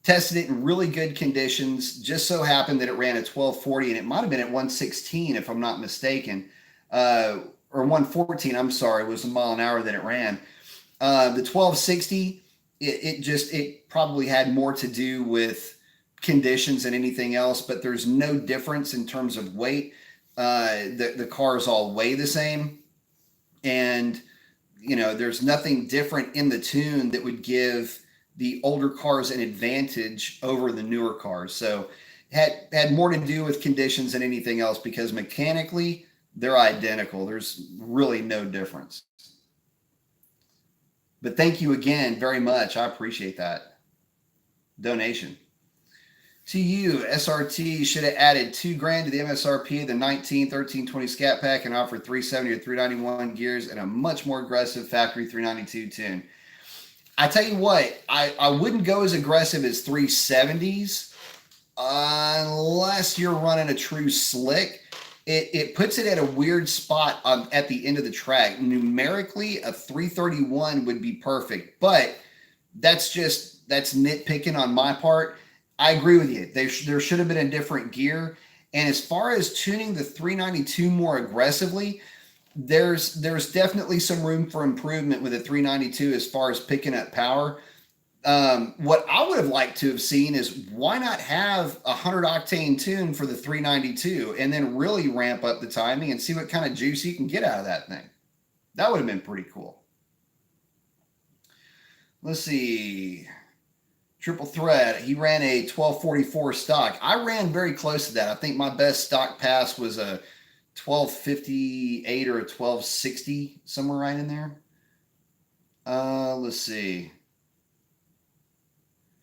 Tested it in really good conditions. Just so happened that it ran at 1240, and it might have been at 116 if I'm not mistaken, or 114. I'm sorry, it was a mile an hour that it ran. The 1260, it probably had more to do with conditions than anything else, but there's no difference in terms of weight. The cars all weigh the same, and there's nothing different in the tune that would give the older cars an advantage over the newer cars. So had more to do with conditions than anything else, because mechanically they're identical. There's really no difference. But thank you again very much. I appreciate that donation. To you, SRT should have added $2,000 to the MSRP of the 19, 13, 20 Scat Pack and offered 370 or 391 gears and a much more aggressive factory 392 tune. I tell you what, I wouldn't go as aggressive as 370s unless you're running a true slick. It puts it at a weird spot at the end of the track. Numerically, a 331 would be perfect, but that's nitpicking on my part. I agree with you. There should have been a different gear. And as far as tuning the 392 more aggressively, there's definitely some room for improvement with a 392 as far as picking up power. What I would have liked to have seen is, why not have a 100 octane tune for the 392 and then really ramp up the timing and see what kind of juice you can get out of that thing. That would have been pretty cool. Let's see. Triple Thread, he ran a 1244 stock. I ran very close to that. I think my best stock pass was a 1258 or a 1260, somewhere right in there. Let's see.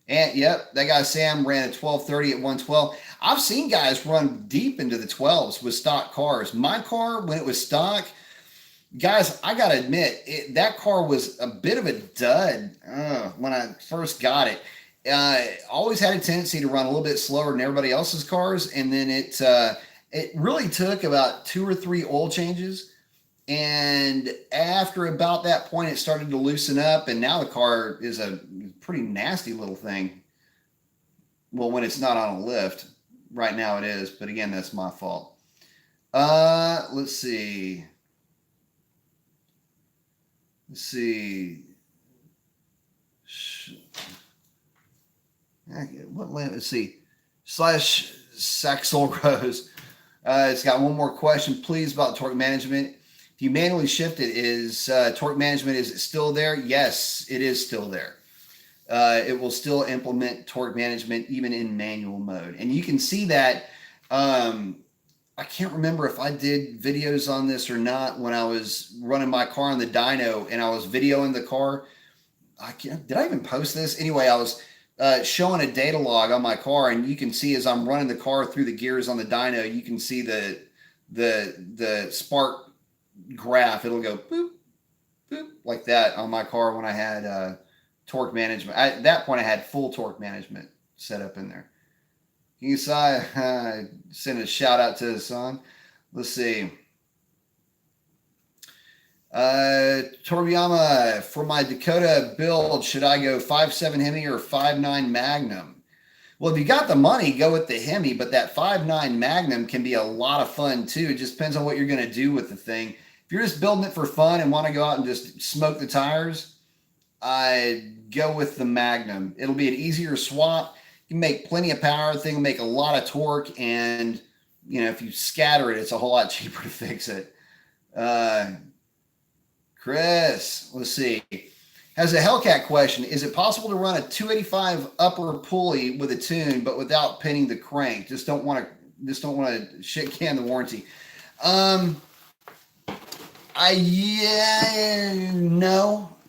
And yep, that guy Sam ran a 1230 at 112. I've seen guys run deep into the 12s with stock cars. My car, when it was stock, guys, I got to admit, that car was a bit of a dud when I first got it. Always had a tendency to run a little bit slower than everybody else's cars, and then it really took about 2 or 3 oil changes, and after about that point it started to loosen up, and now the car is a pretty nasty little thing. Well, when it's not on a lift. Right now it is, but again, that's my fault. Let's see. Let's see. Slash Saxel Rose. It's got one more question, please, about torque management. If you manually shift it, is torque management, is it still there? Yes, it is still there. It will still implement torque management even in manual mode. And you can see that. I can't remember if I did videos on this or not when I was running my car on the dyno and I was videoing the car. Did I even post this? Anyway, I was showing a data log on my car, and you can see as I'm running the car through the gears on the dyno, you can see the spark graph. It'll go boop, boop, like that on my car when I had torque management. At that point, I had full torque management set up in there. You saw, send a shout out to his son. Let's see. Toriyama, for my Dakota build, should I go 5.7 Hemi or 5.9 Magnum? Well, if you got the money, go with the Hemi, but that 5.9 Magnum can be a lot of fun too. It just depends on what you're going to do with the thing. If you're just building it for fun and want to go out and just smoke the tires, I'd go with the Magnum. It'll be an easier swap. You can make plenty of power. The thing will make a lot of torque, and if you scatter it, it's a whole lot cheaper to fix it. Chris, let's see. Has a Hellcat question. Is it possible to run a 285 upper pulley with a tune, but without pinning the crank? Just don't want to shit can the warranty. No,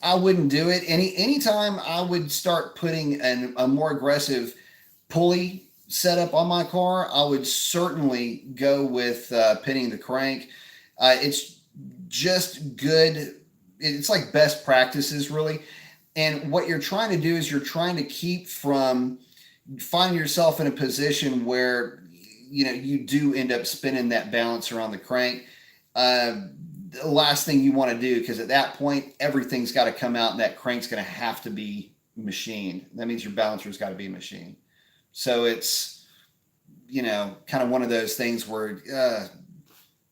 I wouldn't do it. Anytime I would start putting a more aggressive pulley setup on my car, I would certainly go with pinning the crank. It's just good. It's like best practices, really. And what you're trying to do is you're trying to keep from finding yourself in a position where you do end up spinning that balancer on the crank. the last thing you want to do, because at that point, everything's got to come out and that crank's going to have to be machined. That means your balancer's got to be machined. So it's, kind of one of those things where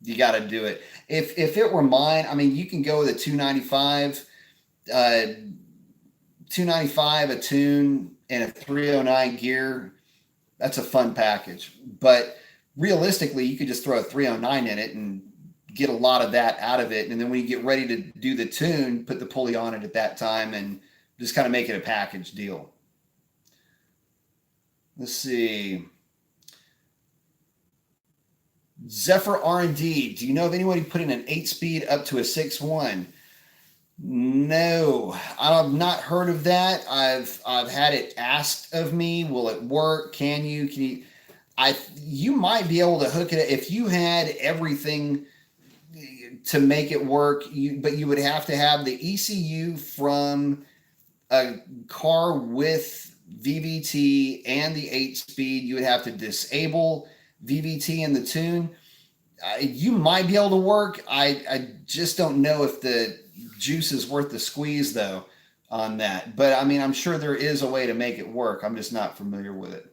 you got to do it. If it were mine, I mean, you can go with a 295, a tune, and a 309 gear. That's a fun package. But realistically, you could just throw a 309 in it and get a lot of that out of it. And then when you get ready to do the tune, put the pulley on it at that time and just kind of make it a package deal. Let's see. Zephyr R&D. Do you know of anybody putting an 8-speed up to a 6.1? No, I've not heard of that. I've had it asked of me. Will it work? Can you? You might be able to hook it if you had everything to make it work. But you would have to have the ECU from a car with VVT and the 8-speed. You would have to disable VVT in the tune. You might be able to work. I just don't know if the juice is worth the squeeze though on that. But I mean, I'm sure there is a way to make it work. I'm just not familiar with it.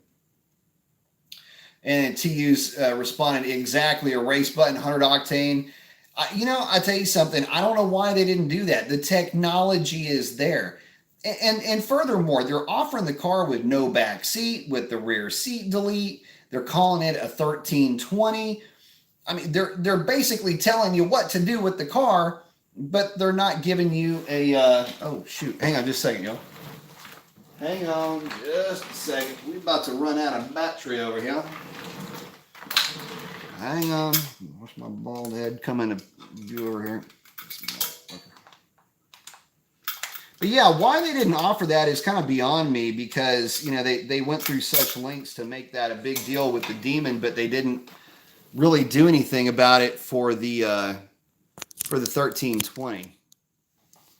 And TU's responded, exactly, a race button, 100 octane. I tell you something, I don't know why they didn't do that. The technology is there. And furthermore, they're offering the car with no back seat, with the rear seat delete. They're calling it a 1320. I mean, they're basically telling you what to do with the car, but they're not giving you a, oh shoot, hang on just a second, y'all. Hang on just a second. We're about to run out of battery over here. Hang on. What's my bald head coming to do over here? But yeah, why they didn't offer that is kind of beyond me, because, they went through such lengths to make that a big deal with the Demon, but they didn't really do anything about it for the 1320.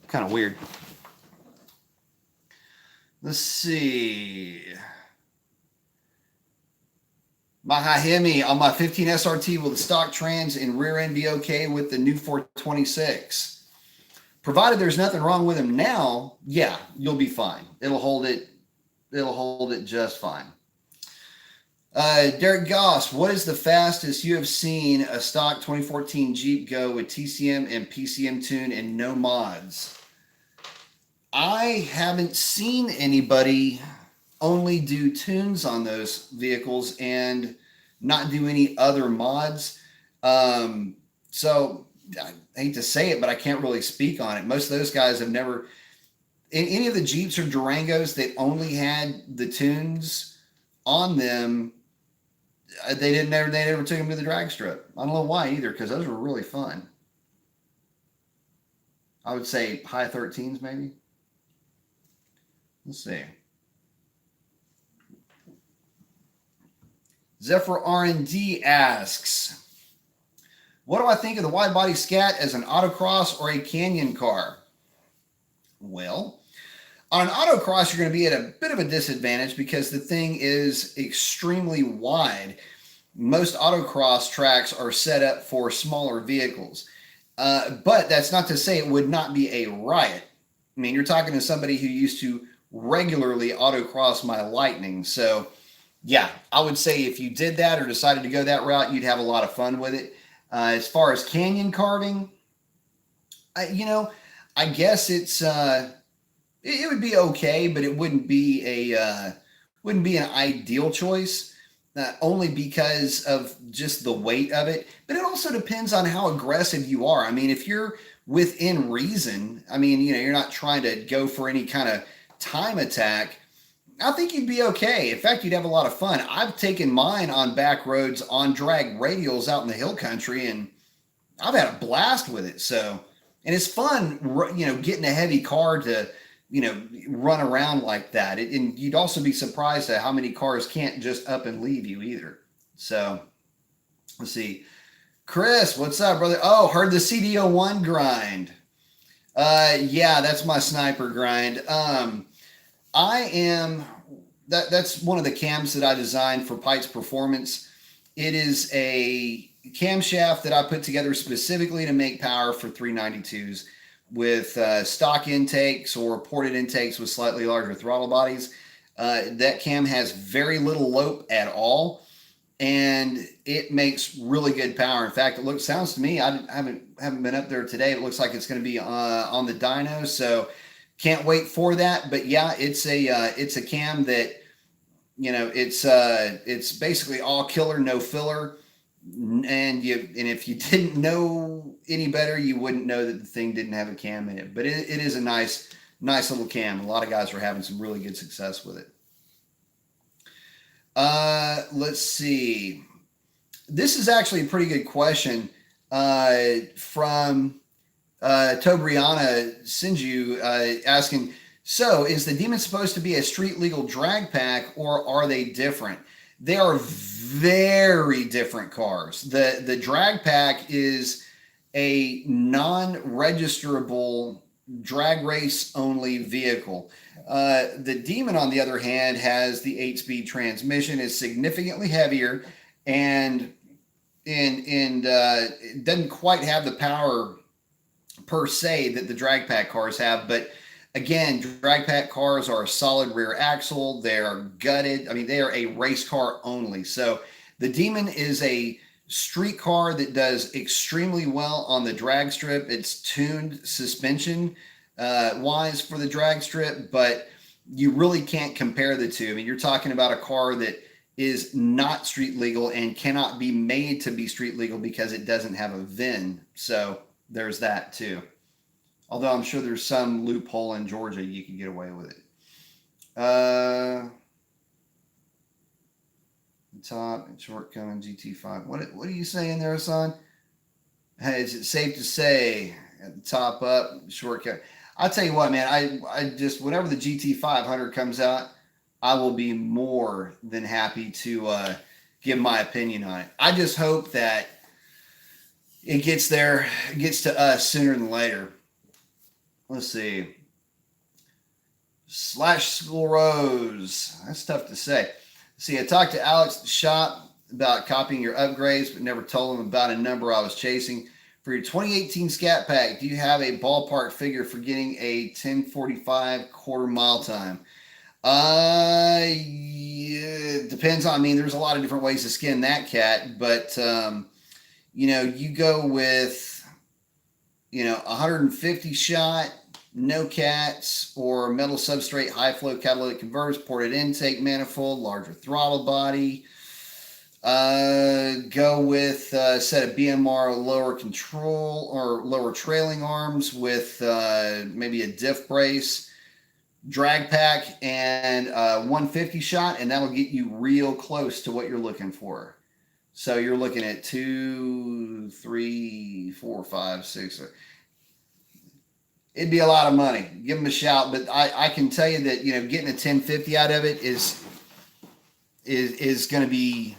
Kind of weird. Let's see. Mahahimi, on my 15 SRT, will the stock trans and rear end be okay with the new 426? Provided there's nothing wrong with them now, yeah, you'll be fine. It'll hold it just fine. Derek Goss, what is the fastest you have seen a stock 2014 Jeep go with TCM and PCM tune and no mods? I haven't seen anybody only do tunes on those vehicles and not do any other mods. So I hate to say it, but I can't really speak on it. Most of those guys have never, in any of the Jeeps or Durangos that only had the tunes on them, they never took them to the drag strip. I don't know why either, because those were really fun. I would say high 13s maybe. Let's see. Zephyr R&D asks, what do I think of the wide body Scat as an autocross or a canyon car? Well, on an autocross, you're going to be at a bit of a disadvantage because the thing is extremely wide. Most autocross tracks are set up for smaller vehicles. But that's not to say it would not be a riot. I mean, you're talking to somebody who used to regularly autocross my Lightning. So, yeah, I would say if you did that or decided to go that route, you'd have a lot of fun with it. As far as canyon carving, I guess it's it would be okay, but it wouldn't be an ideal choice. Only because of just the weight of it. But it also depends on how aggressive you are. I mean, if you're within reason, I mean, you're not trying to go for any kind of time attack, I think you'd be okay. In fact, you'd have a lot of fun. I've taken mine on back roads on drag radials out in the hill country, and I've had a blast with it. So, and it's fun, getting a heavy car to, run around like that. And you'd also be surprised at how many cars can't just up and leave you either. So let's see. Chris, what's up, brother? Oh, heard the CDO1 grind. Yeah, that's my sniper grind. That's one of the cams that I designed for Pike's Performance. It is a camshaft that I put together specifically to make power for 392s with stock intakes or ported intakes with slightly larger throttle bodies. That cam has very little lope at all, and it makes really good power. In fact, sounds to me, I haven't been up there today. It looks like it's going to be on the dyno, so can't wait for that. But yeah, it's a cam that, it's basically all killer, no filler. And if you didn't know any better, you wouldn't know that the thing didn't have a cam in it. But it is a nice little cam. A lot of guys are having some really good success with it. Let's see. This is actually a pretty good question from Tobriana Sinju asking, so is the Demon supposed to be a street legal drag pack, or are they different? They are very different cars. The drag pack is a non-registerable drag race only vehicle. The Demon, on the other hand, has the 8-speed transmission, is significantly heavier, and it doesn't quite have the power per se that the drag pack cars have. But again, drag pack cars are a solid rear axle. They are gutted. I mean, they are a race car only. So the Demon is a street car that does extremely well on the drag strip. It's tuned suspension wise for the drag strip, but you really can't compare the two. I mean, you're talking about a car that is not street legal and cannot be made to be street legal because it doesn't have a VIN. So there's that too. Although I'm sure there's some loophole in Georgia you can get away with it. Top and shortcoming GT5. What are you saying there, son? Hey, is it safe to say at the top up shortcut? I'll tell you what, man. I just, whenever the GT500 comes out, I will be more than happy to give my opinion on it. I just hope that it gets there, gets to us sooner than later. Let's see. School Rose. That's tough to say. See, I talked to Alex at the shop about copying your upgrades, but never told him about a number I was chasing. For your 2018 Scat Pack, do you have a ballpark figure for getting a 1045 quarter mile time? Yeah, depends on, I mean, there's a lot of different ways to skin that cat, but, you go with, 150 shot, no cats, or metal substrate, high flow catalytic converters, ported intake manifold, larger throttle body. Go with a set of BMR lower control or lower trailing arms with maybe a diff brace, drag pack, and 150 shot, and that'll get you real close to what you're looking for. So you're looking at 2, 3, 4, 5, 6. It'd be a lot of money. Give them a shout, but I can tell you that getting a 1050 out of it is going to be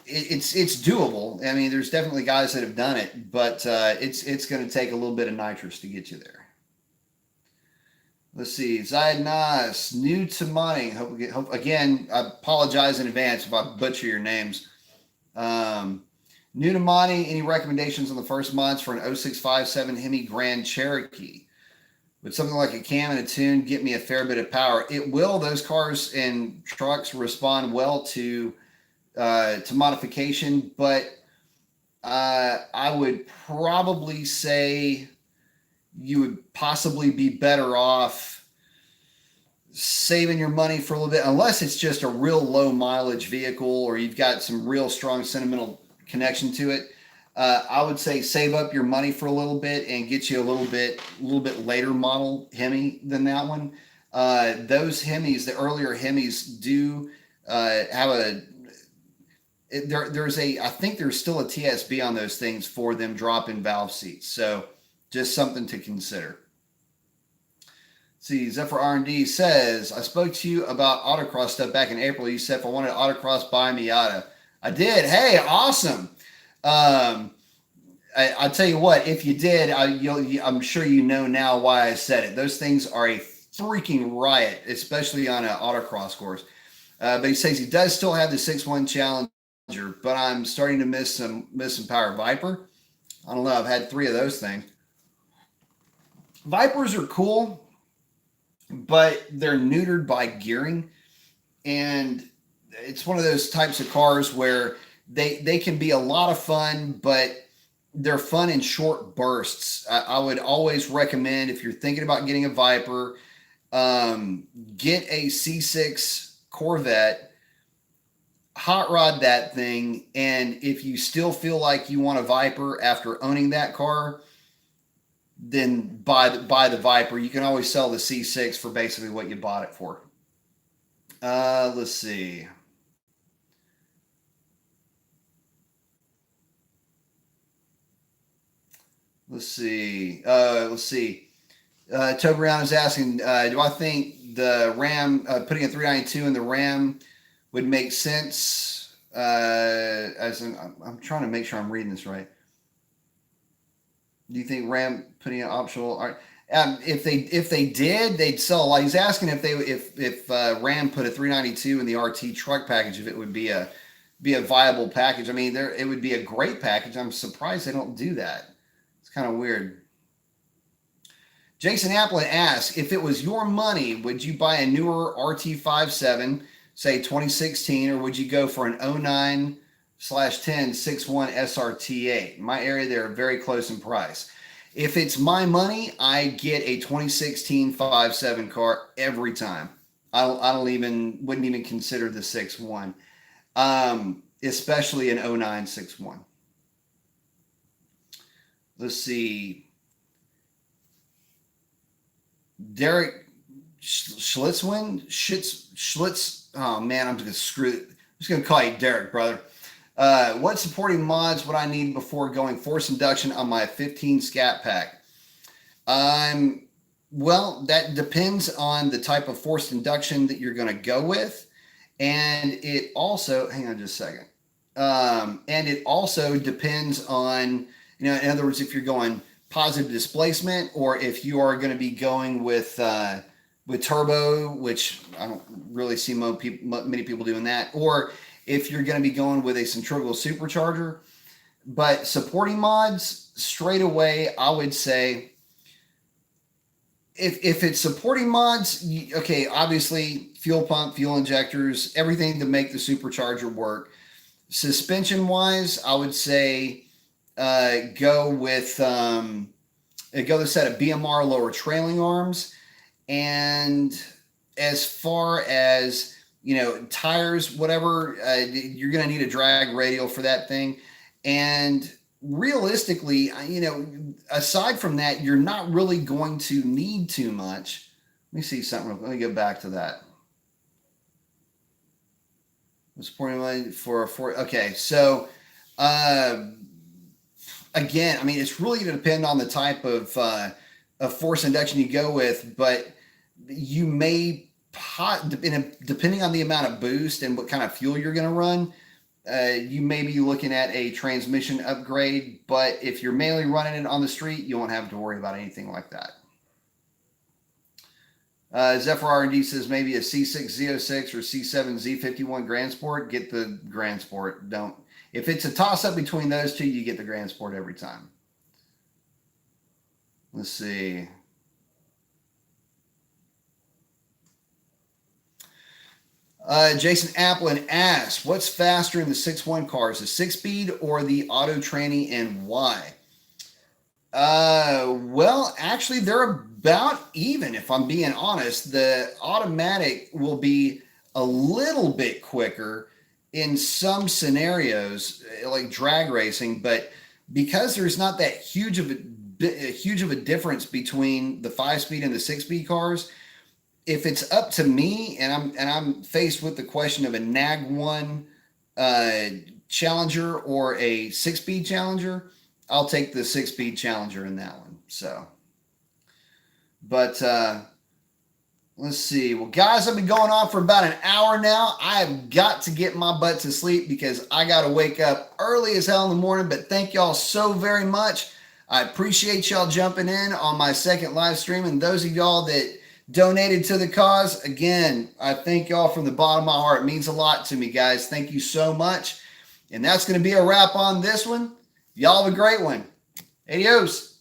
it's doable. I mean, there's definitely guys that have done it, but it's going to take a little bit of nitrous to get you there. Let's see, Zayed Nas, new to mining. Hope again. I apologize in advance if I butcher your names. New to mining, any recommendations on the first mods for an 0657 Hemi Grand Cherokee? With something like a cam and a tune, get me a fair bit of power. It will. Those cars and trucks respond well to modification, but I would probably say you would possibly be better off saving your money for a little bit, unless it's just a real low mileage vehicle or you've got some real strong sentimental connection to it. I would say save up your money for a little bit and get you a little bit later model Hemi than that one. Those Hemis, the earlier Hemis, do have I think there's still a TSB on those things for them drop-in valve seats. So just something to consider. See, Zephyr R&D says, I spoke to you about autocross stuff back in April. You said if I wanted autocross, buy Miata. I did. Hey, awesome. I'll tell you what, if you did, I'm sure you know now why I said it. Those things are a freaking riot, especially on an autocross course. But he says he does still have the 6-1 challenge but I'm starting to miss some Power Viper. I don't know. I've had 3 of those things. Vipers are cool, but they're neutered by gearing, and it's one of those types of cars where they can be a lot of fun, but they're fun in short bursts. I would always recommend, if you're thinking about getting a Viper, get a C6 Corvette, hot rod that thing, and if you still feel like you want a Viper after owning that car, then buy the Viper. You can always sell the C6 for basically what you bought it for. Let's see. Let's see. Toby Brown is asking, do I think the Ram, putting a 392 in the Ram would make sense? I'm trying to make sure I'm reading this right. Do you think Ram putting an optional? If they did, they'd sell a lot. He's asking if Ram put a 392 in the RT truck package, if it would be a viable package. I mean, it would be a great package. I'm surprised they don't do that. It's kind of weird. Jason Applin asks, if it was your money, would you buy a newer RT57, say 2016, or would you go for an 09/10 6.1 SRT8? In my area, they're very close in price. If it's my money, I get a 2016 5.7 car every time. I wouldn't even consider the 6.1, especially an 09 6.1. Let's see. Derek Schlitz. Oh man, I'm just gonna call you Derek, brother. What supporting mods would I need before going force induction on my 15 Scat Pack? Well, that depends on the type of forced induction that you're going to go with, and it also, hang on just a second. And it also depends on, in other words, if you're going positive displacement, or if you are going to be going with turbo, which I don't really see many people doing that, or if you're going to be going with a centrifugal supercharger. But supporting mods, straight away, I would say, if it's supporting mods, okay, obviously fuel pump, fuel injectors, everything to make the supercharger work. Suspension wise, I would say go with the set of BMR lower trailing arms. And as far as tires, whatever, you're going to need a drag radial for that thing. And realistically, aside from that, you're not really going to need too much. Let me see something. Let me go back to that. Okay, so again, I mean, it's really going to depend on the type of force induction you go with, but you may, depending on the amount of boost and what kind of fuel you're going to run, you may be looking at a transmission upgrade. But if you're mainly running it on the street, you won't have to worry about anything like that. Zephyr R&D says maybe a C6 Z06 or C7 Z51 Grand Sport. Get the Grand Sport. If it's a toss-up between those two, you get the Grand Sport every time. Let's see. Jason Applin asks, what's faster in the 6.1 cars, the 6-speed or the auto tranny, and why? Well, actually, they're about even, if I'm being honest. The automatic will be a little bit quicker in some scenarios, like drag racing, but because there's not that huge of a difference between the 5-speed and the 6-speed cars, if it's up to me and I'm faced with the question of a NAG 1 Challenger or a 6-speed Challenger, I'll take the 6-speed Challenger in that one. So, but let's see. Well, guys, I've been going on for about an hour now. I have got to get my butt to sleep because I got to wake up early as hell in the morning. But thank y'all so very much. I appreciate y'all jumping in on my second live stream, and those of y'all that donated to the cause, again, I thank y'all from the bottom of my heart. It means a lot to me, guys. Thank you so much. And that's going to be a wrap on this one. Y'all have a great one. Adios.